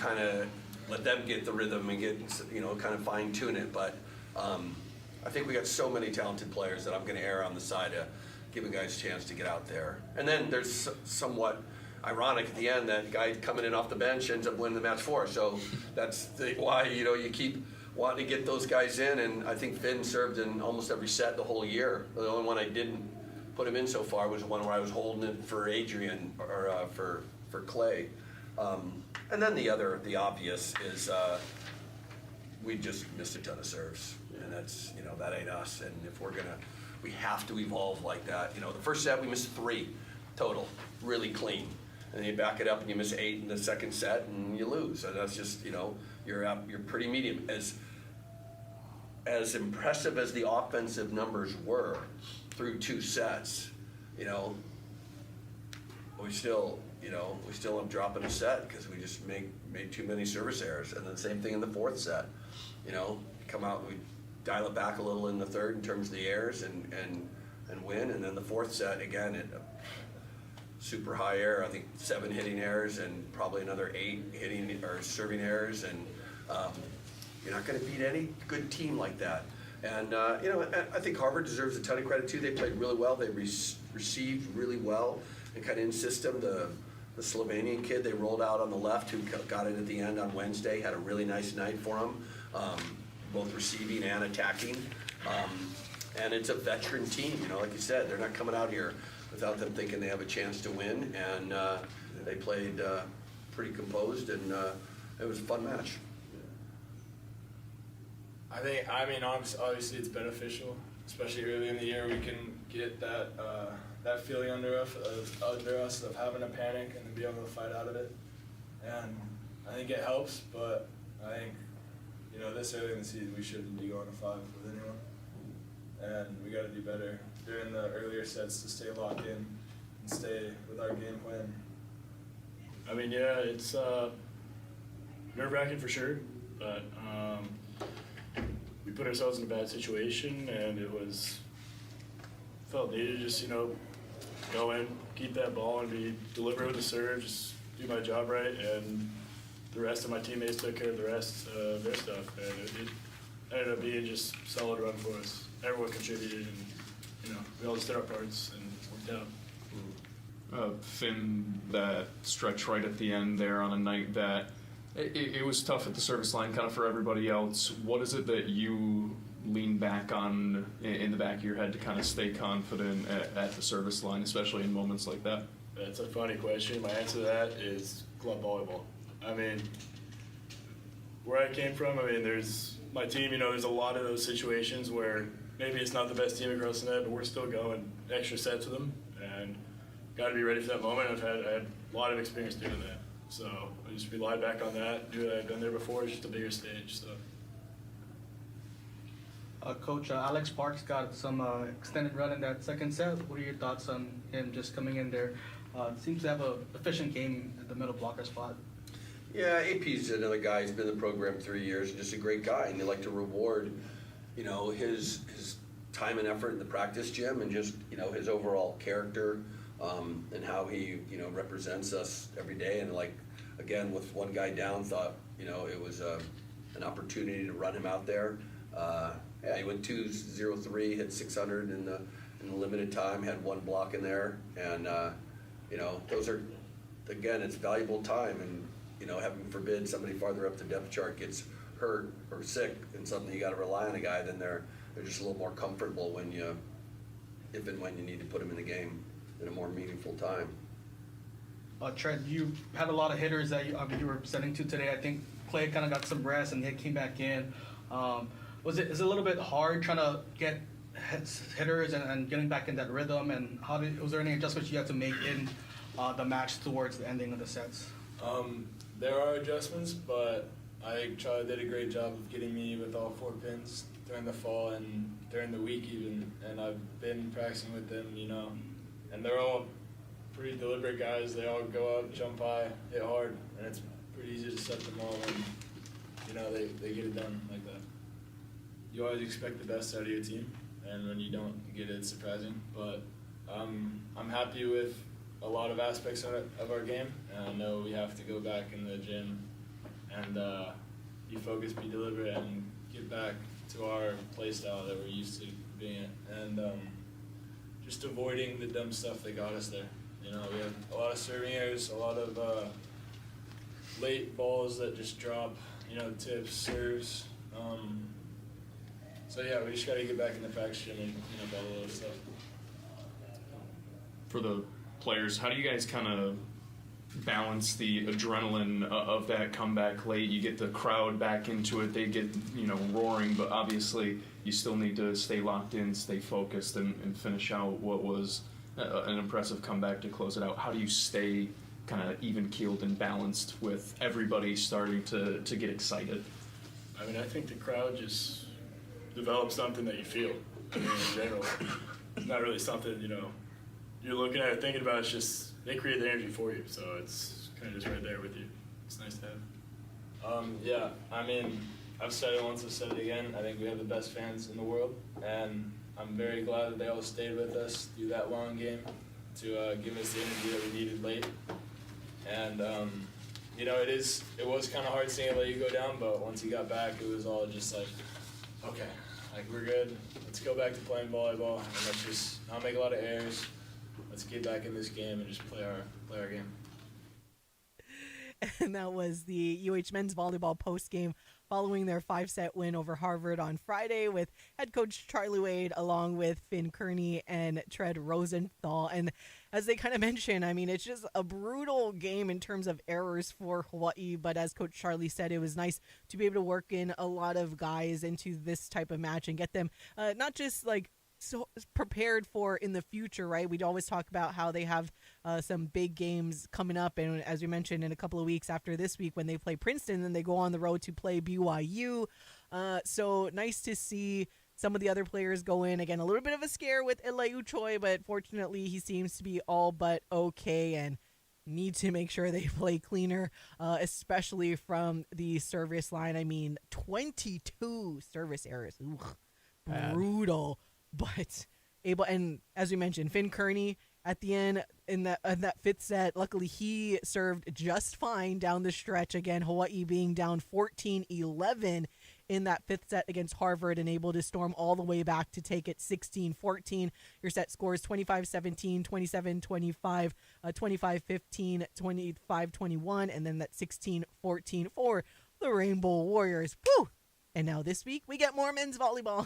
get the rhythm and get, you know, kind of fine tune it. But I think we got so many talented players that I'm going to err on the side of giving guys a chance to get out there. And then there's somewhat ironic at the end that guy coming in off the bench ends up winning the match for us. So that's why, you know, you keep wanting to get those guys in. And I think Finn served in almost every set the whole year. The only one I didn't put him in so far was the one where I was holding it for Adrian or for Clay. And then the obvious is we just missed a ton of serves, and that's, you know, that ain't us. And if we have to evolve like that. You know, the first set we missed 3 total, really clean. And you back it up and you miss 8 in the second set and you lose. So that's just, you know, you're pretty medium. As impressive as the offensive numbers were through 2 sets, you know, we still end up dropping a set because we just made too many service errors. And then same thing in the 4th set. You know, come out, we dial it back a little in the 3rd in terms of the errors and win. And then the 4th set, again, super high error. I think 7 hitting errors and probably another 8 hitting or serving errors. And you're not going to beat any good team like that. And, you know, I think Harvard deserves a ton of credit, too. They played really well. They received really well and kind of in system. The Slovenian kid they rolled out on the left who got it at the end on Wednesday had a really nice night for him, both receiving and attacking. And it's a veteran team, you know, like you said. They're not coming out here without them thinking they have a chance to win. And they played pretty composed, and it was a fun match. I mean, obviously it's beneficial, especially early in the year. We can get that feeling under us of having a panic and then be able to fight out of it. And I think it helps, but I think, you know, this early in the season we shouldn't be going to 5 with anyone. And we got to do better during the earlier sets to stay locked in and stay with our game plan. I mean, yeah, it's nerve-wracking for sure, but we put ourselves in a bad situation, and it felt needed to just, you know, go in, keep that ball, and be deliberate with the serve, just do my job right, and the rest of my teammates took care of the rest of their stuff, and it ended up being just a solid run for us. Everyone contributed, and, you know, we all just did our parts and worked out. Finn, that stretch right at the end there on a night that it was tough at the service line kind of for everybody else. What is it that you lean back on in the back of your head to kind of stay confident at the service line, especially in moments like that? That's a funny question. My answer to that is club volleyball. I mean, where I came from, there's my team, there's a lot of those situations where maybe it's not the best team across the net, but we're still going extra sets with them, and got to be ready for that moment. I had a lot of experience doing that. So I just relied back on that, knew that I'd been there before, it's just a bigger stage. So. Coach, Alex Parks got some extended run in that second set. What are your thoughts on him just coming in there? Seems to have an efficient game at the middle blocker spot. Yeah, AP's another guy. He's been in the program 3 years, just a great guy, and they like to reward, his time and effort in the practice gym, and just his overall character, and how he represents us every day. And again, with one guy down, thought it was an opportunity to run him out there. Yeah, he went 2-0-3, hit 600 in the limited time, had one block in there, and those are, again, it's valuable time, and heaven forbid somebody farther up the depth chart gets hurt or sick and suddenly you got to rely on a guy, then they're just a little more comfortable if and when you need to put them in the game in a more meaningful time. Tread, you had a lot of hitters that you were sending to today. I think Clay kind of got some rest and he came back in. Is it a little bit hard trying to get hitters and getting back in that rhythm? And was there any adjustments you had to make in the match towards the ending of the sets? There are adjustments, but Charlie did a great job of getting me with all 4 pins during the fall and during the week even. And I've been practicing with them, and they're all pretty deliberate guys. They all go up, jump high, hit hard, and it's pretty easy to set them all when they get it done like that. You always expect the best out of your team, and when you don't get it, it's surprising. But I'm happy with a lot of aspects of our game, and I know we have to go back in the gym and be focused, be deliberate, and get back to our play style that we're used to being in, and just avoiding the dumb stuff that got us there. We had a lot of serving errors, a lot of late balls that just drop, tips, serves. So yeah, we just got to get back in the practice gym and clean up all of those stuff. For the players, how do you guys kind of balance the adrenaline of that comeback late? You get the crowd back into it, they get roaring, but obviously you still need to stay locked in, stay focused, and finish out what was an impressive comeback to close it out. How do you stay kind of even-keeled and balanced with everybody starting to get excited? I think the crowd just develops something that you feel. In general, it's not really something you're looking at it, thinking about. It's just they create the energy for you, so it's kind of just right there with you. It's nice to have. Yeah, I've said it once, I've said it again. I think we have the best fans in the world, and I'm very glad that they all stayed with us through that long game to give us the energy that we needed late. And it was kind of hard seeing it let you go down, but once you got back, it was all just okay, we're good. Let's go back to playing volleyball, and let's just not make a lot of errors. Let's get back in this game and just play our game. And that was the UH men's volleyball post game following their 5-set win over Harvard on Friday with head coach Charlie Wade along with Finn Kearney and Tread Rosenthal. And as they kind of mentioned, it's just a brutal game in terms of errors for Hawaii. But as Coach Charlie said, it was nice to be able to work in a lot of guys into this type of match and get them not just so prepared for in the future, right? We'd always talk about how they have some big games coming up, and as we mentioned, in a couple of weeks after this week when they play Princeton, then they go on the road to play BYU. So nice to see some of the other players go in. Again, a little bit of a scare with Eleu Choi, but fortunately he seems to be all but okay and need to make sure they play cleaner, especially from the service line. 22 service errors. Ugh, brutal. But able, and as we mentioned, Finn Kearney at the end in that 5th set, luckily he served just fine down the stretch. Again, Hawaii being down 14-11 in that 5th set against Harvard and able to storm all the way back to take it 16-14. Your set scores 25-17, 27-25, 25-15, 25-21, and then that 16-14 for the Rainbow Warriors. Woo! And now this week, we get more men's volleyball.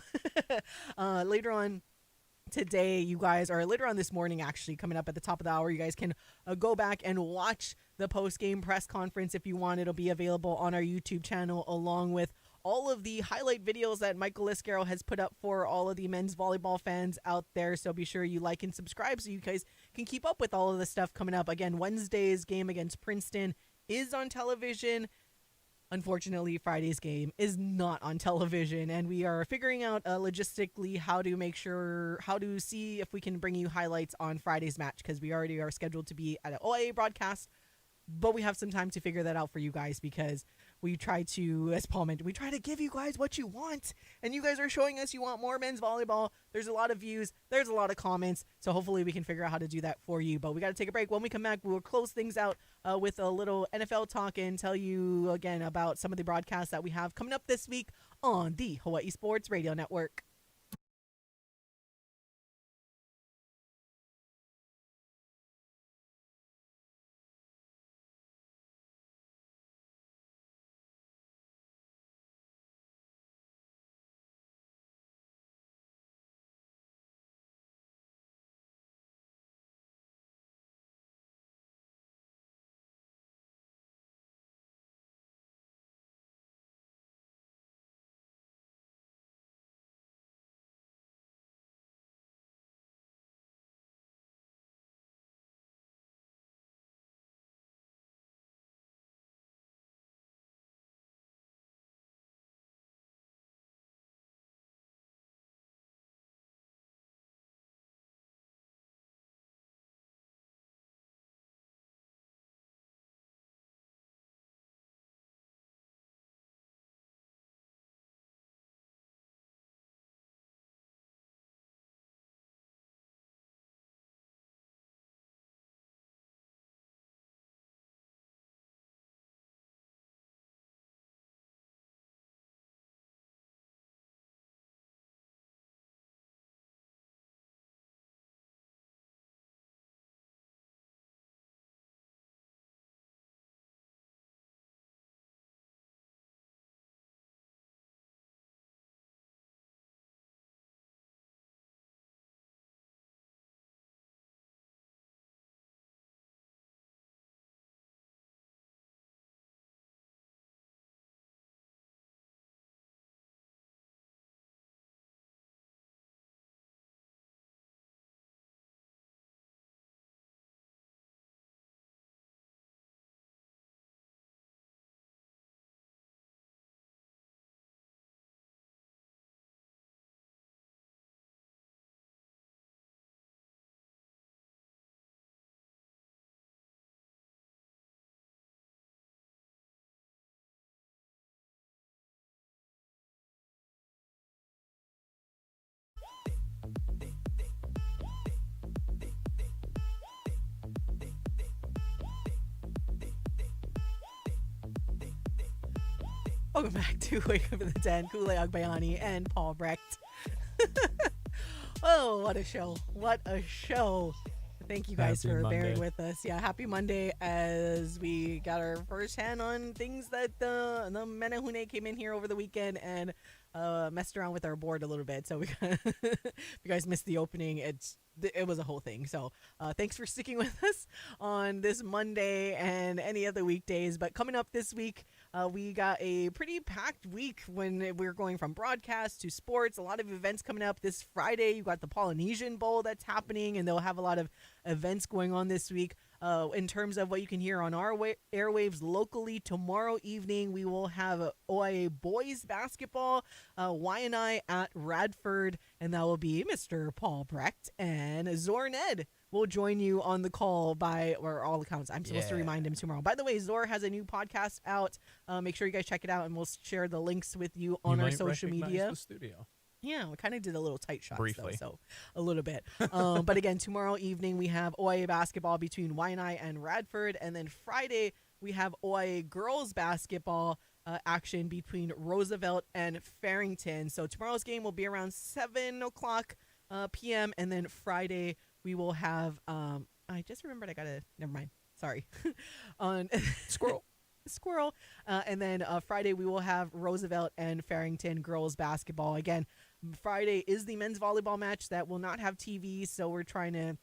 Later on today, you guys, or later on this morning, actually, coming up at the top of the hour, you guys can go back and watch the post-game press conference if you want. It'll be available on our YouTube channel, along with all of the highlight videos that Michael Liscaro has put up for all of the men's volleyball fans out there. So be sure you like and subscribe so you guys can keep up with all of the stuff coming up. Again, Wednesday's game against Princeton is on television. Unfortunately, Friday's game is not on television, and we are figuring out logistically how to see if we can bring you highlights on Friday's match, because we already are scheduled to be at an OIA broadcast, but we have some time to figure that out for you guys, because we try to, as Paul mentioned, we try to give you guys what you want, and you guys are showing us you want more men's volleyball. There's a lot of views, there's a lot of comments, so hopefully we can figure out how to do that for you. But we got to take a break. When we come back, we'll close things out with a little NFL talk and tell you again about some of the broadcasts that we have coming up this week on the Hawaii Sports Radio Network. Welcome back to Wake Up in the Den. Kule Agbayani and Paul Brecht. Oh, what a show. What a show. Thank you guys Happy for Monday. bearing with us. Yeah, happy Monday, as we got our first hand on things that the Menehune came in here over the weekend and messed around with our board a little bit. So we if you guys missed the opening, it was a whole thing. So thanks for sticking with us on this Monday and any other weekdays. But coming up this week, we got a pretty packed week when we're going from broadcast to sports. A lot of events coming up this Friday. You got the Polynesian Bowl that's happening, and they'll have a lot of events going on this week. In terms of what you can hear on our airwaves locally, tomorrow evening we will have OIA boys basketball, Y&I at Radford, and that will be Mr. Paul Brecht and Zor Ned will join you on the call or all accounts. I'm supposed to remind him tomorrow. By the way, Zor has a new podcast out. Make sure you guys check it out, and we'll share the links with you on our social media. The studio. Yeah, we kind of did a little tight shots, Briefly. though, so a little bit. But again, tomorrow evening we have OIA basketball between Y&I and Radford, and then Friday we have OIA girls basketball action between Roosevelt and Farrington. So tomorrow's game will be around 7 o'clock p.m., and then Friday we will have. I just remembered I gotta. Never mind. Sorry. On Squirrel. squirrel. And then Friday we will have Roosevelt and Farrington girls basketball. Again, Friday is the men's volleyball match that will not have TV, so we're trying to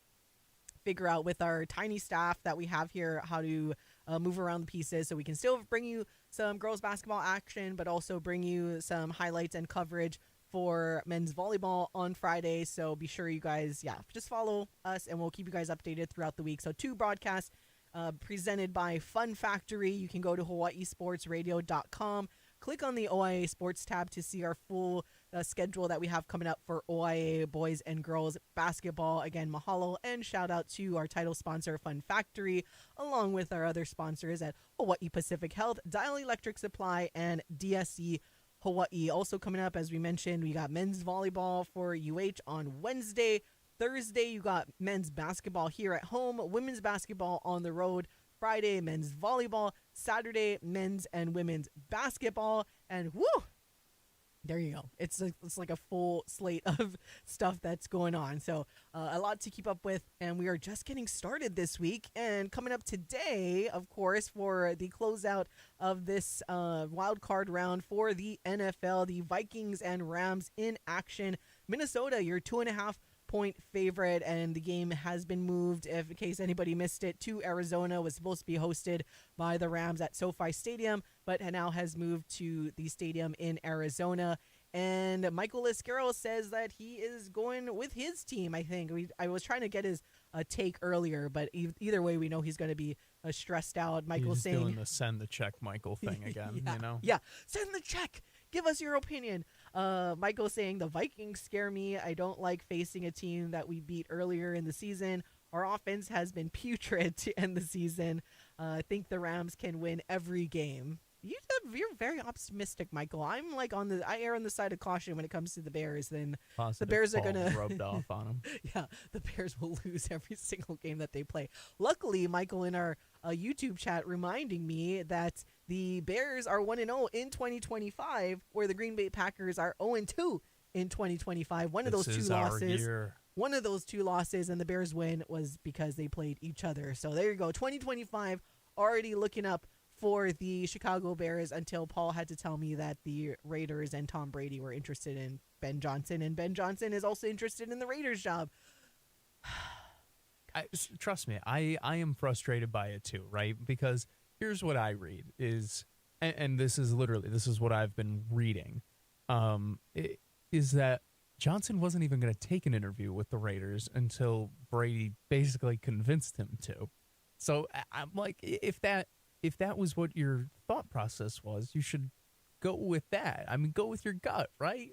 figure out with our tiny staff that we have here how to move around the pieces so we can still bring you some girls basketball action, but also bring you some highlights and coverage for men's volleyball on Friday. So be sure you guys, just follow us and we'll keep you guys updated throughout the week. So 2 broadcasts presented by Fun Factory. You can go to hawaiisportsradio.com, click on the OIA Sports tab to see our full schedule that we have coming up for OIA boys and girls basketball. Again, mahalo and shout out to our title sponsor, Fun Factory, along with our other sponsors at Hawaii Pacific Health, Dial Electric Supply, and DSC Hawaii. Also coming up, as we mentioned, we got men's volleyball for UH on Wednesday. Thursday, you got men's basketball here at home, women's basketball on the road. Friday, men's volleyball. Saturday, men's and women's basketball. And woo! There you go. It's like a full slate of stuff that's going on. So a lot to keep up with, and we are just getting started this week. And coming up today, of course, for the closeout of this wild card round for the NFL, the Vikings and Rams in action. Minnesota, your 2.5-point favorite, and the game has been moved, in case anybody missed it, to Arizona. Was supposed to be hosted by the Rams at SoFi Stadium, but now has moved to the stadium in Arizona. And Michael Lescaro says that he is going with his team, I think. I was trying to get his take earlier, but either way, we know he's going to be stressed out. Michael's saying... doing the send the check Michael thing again, you know? Yeah, send the check! Give us your opinion. Michael saying the Vikings scare me. I don't like facing a team that we beat earlier in the season. Our offense has been putrid to end the season. I think the Rams can win every game. You're very optimistic, Michael. I'm like I err on the side of caution when it comes to the Bears. Then Positive the Bears are Paul gonna rubbed off on them. Yeah, the Bears will lose every single game that they play. Luckily, Michael in our YouTube chat reminding me that the Bears are 1-0 in 2025, where the Green Bay Packers are 0-2 in 2025. One of those two losses, and the Bears win was because they played each other. So there you go. 2025 already looking up for the Chicago Bears until Paul had to tell me that the Raiders and Tom Brady were interested in Ben Johnson, and Ben Johnson is also interested in the Raiders job. Trust me, I am frustrated by it too, right? Because here's what I read is, and this is what I've been reading, is that Johnson wasn't even going to take an interview with the Raiders until Brady basically convinced him to. So I'm like, if that was what your thought process was, you should go with that. I mean, go with your gut, right?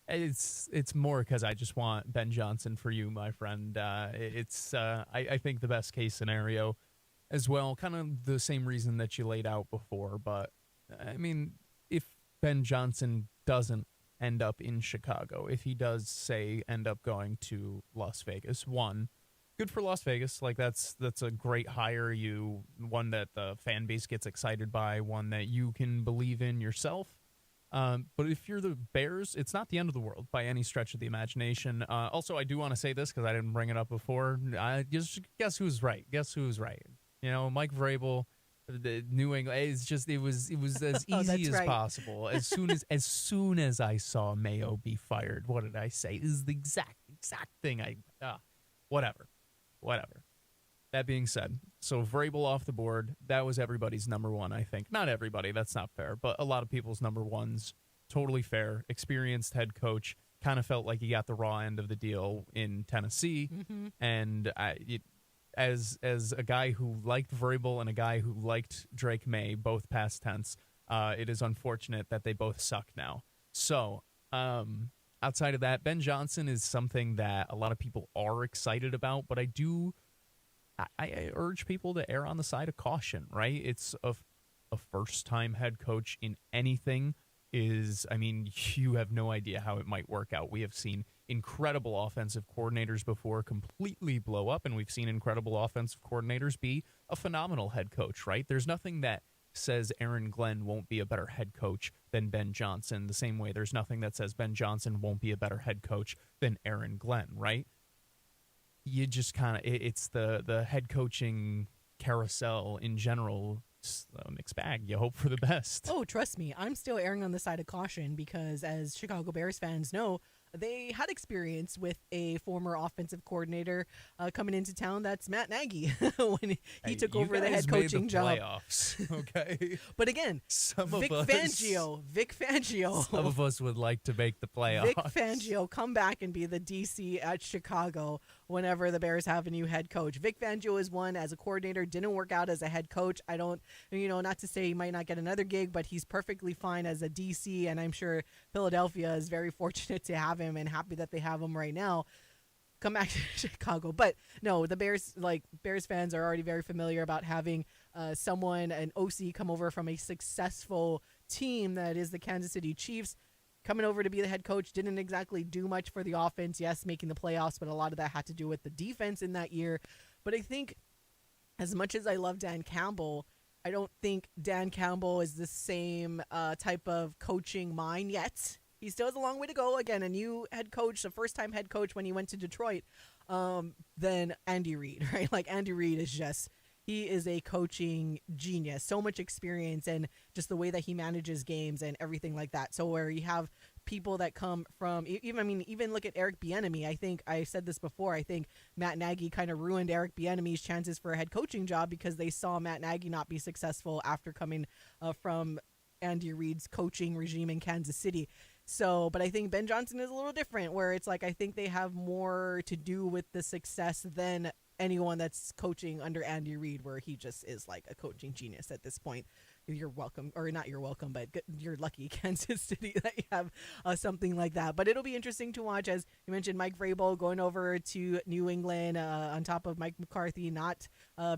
It's more because I just want Ben Johnson for you, my friend. I think the best case scenario as well, kind of the same reason that you laid out before. But I mean, if Ben Johnson doesn't end up in Chicago, if he does, say, end up going to Las Vegas, good for Las Vegas. Like that's a great hire. One that the fan base gets excited by, one that you can believe in yourself. But if you're the Bears, it's not the end of the world by any stretch of the imagination. Also, I do want to say this because I didn't bring it up before. Guess who's right? Guess who's right? You know, Mike Vrabel, the New England. It was as easy as possible. As soon as I saw Mayo be fired, what did I say? This is the exact thing. Whatever. That being said, so Vrabel off the board. That was everybody's number one, I think. Not everybody, that's not fair, but a lot of people's number ones. Totally fair. Experienced head coach. Kind of felt like he got the raw end of the deal in Tennessee. Mm-hmm. And as a guy who liked Vrabel and a guy who liked Drake May, both past tense, it is unfortunate that they both suck now. So, outside of that, Ben Johnson is something that a lot of people are excited about, but I urge people to err on the side of caution, right? It's a first-time head coach in anything you have no idea how it might work out. We have seen incredible offensive coordinators before completely blow up, and we've seen incredible offensive coordinators be a phenomenal head coach, right? There's nothing that says Aaron Glenn won't be a better head coach than Ben Johnson, the same way there's nothing that says Ben Johnson won't be a better head coach than Aaron Glenn, right? You just kind of, it's the head coaching carousel in general, it's a mixed bag. You hope for the best. Oh, trust me, I'm still erring on the side of caution because, as Chicago Bears fans know, they had experience with a former offensive coordinator coming into town. That's Matt Nagy when he took over the head coaching job. Playoffs, okay. But again, Vic Fangio. Some of us would like to make the playoffs. Vic Fangio come back and be the DC at Chicago whenever the Bears have a new head coach. Vic Fangio is one as a coordinator, didn't work out as a head coach. I don't, not to say he might not get another gig, but he's perfectly fine as a DC, and I'm sure Philadelphia is very fortunate to have him and happy that they have him right now. Come back to Chicago. But no, the Bears fans are already very familiar about having an OC come over from a successful team that is the Kansas City Chiefs. Coming over to be the head coach didn't exactly do much for the offense. Yes, making the playoffs, but a lot of that had to do with the defense in that year. But I think as much as I love Dan Campbell, I don't think Dan Campbell is the same type of coaching mind yet. He still has a long way to go. Again, a new head coach, a first-time head coach when he went to Detroit, than Andy Reid, right? Like, Andy Reid is he is a coaching genius. So much experience and just the way that he manages games and everything like that. So where you have people that come from, even look at Eric Bieniemy. I think I said this before. I think Matt Nagy kind of ruined Eric Bieniemy's chances for a head coaching job because they saw Matt Nagy not be successful after coming from Andy Reid's coaching regime in Kansas City. So, but I think Ben Johnson is a little different, where it's like I think they have more to do with the success than anyone that's coaching under Andy Reid, where he just is like a coaching genius at this point. You're welcome, or not you're welcome, but you're lucky, Kansas City, that you have something like that. But it'll be interesting to watch, as you mentioned, Mike Vrabel going over to New England on top of Mike McCarthy not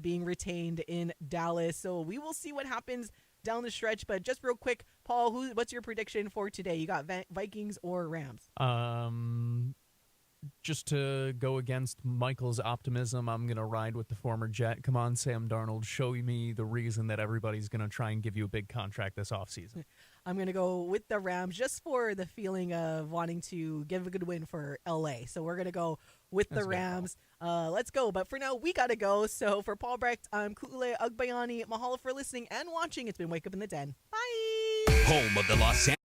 being retained in Dallas. So we will see what happens down the stretch. But just real quick, Paul, what's your prediction for today? You got Vikings or Rams? Just to go against Michael's optimism, I'm going to ride with the former Jet. Come on, Sam Darnold, show me the reason that everybody's going to try and give you a big contract this offseason. I'm going to go with the Rams just for the feeling of wanting to give a good win for LA. So we're going to go with the Rams. Let's go. But for now, we got to go. So for Paul Brecht, I'm Ku'ule Agbayani. Mahalo for listening and watching. It's been Wake Up in the Den. Bye. Home of the Los Angeles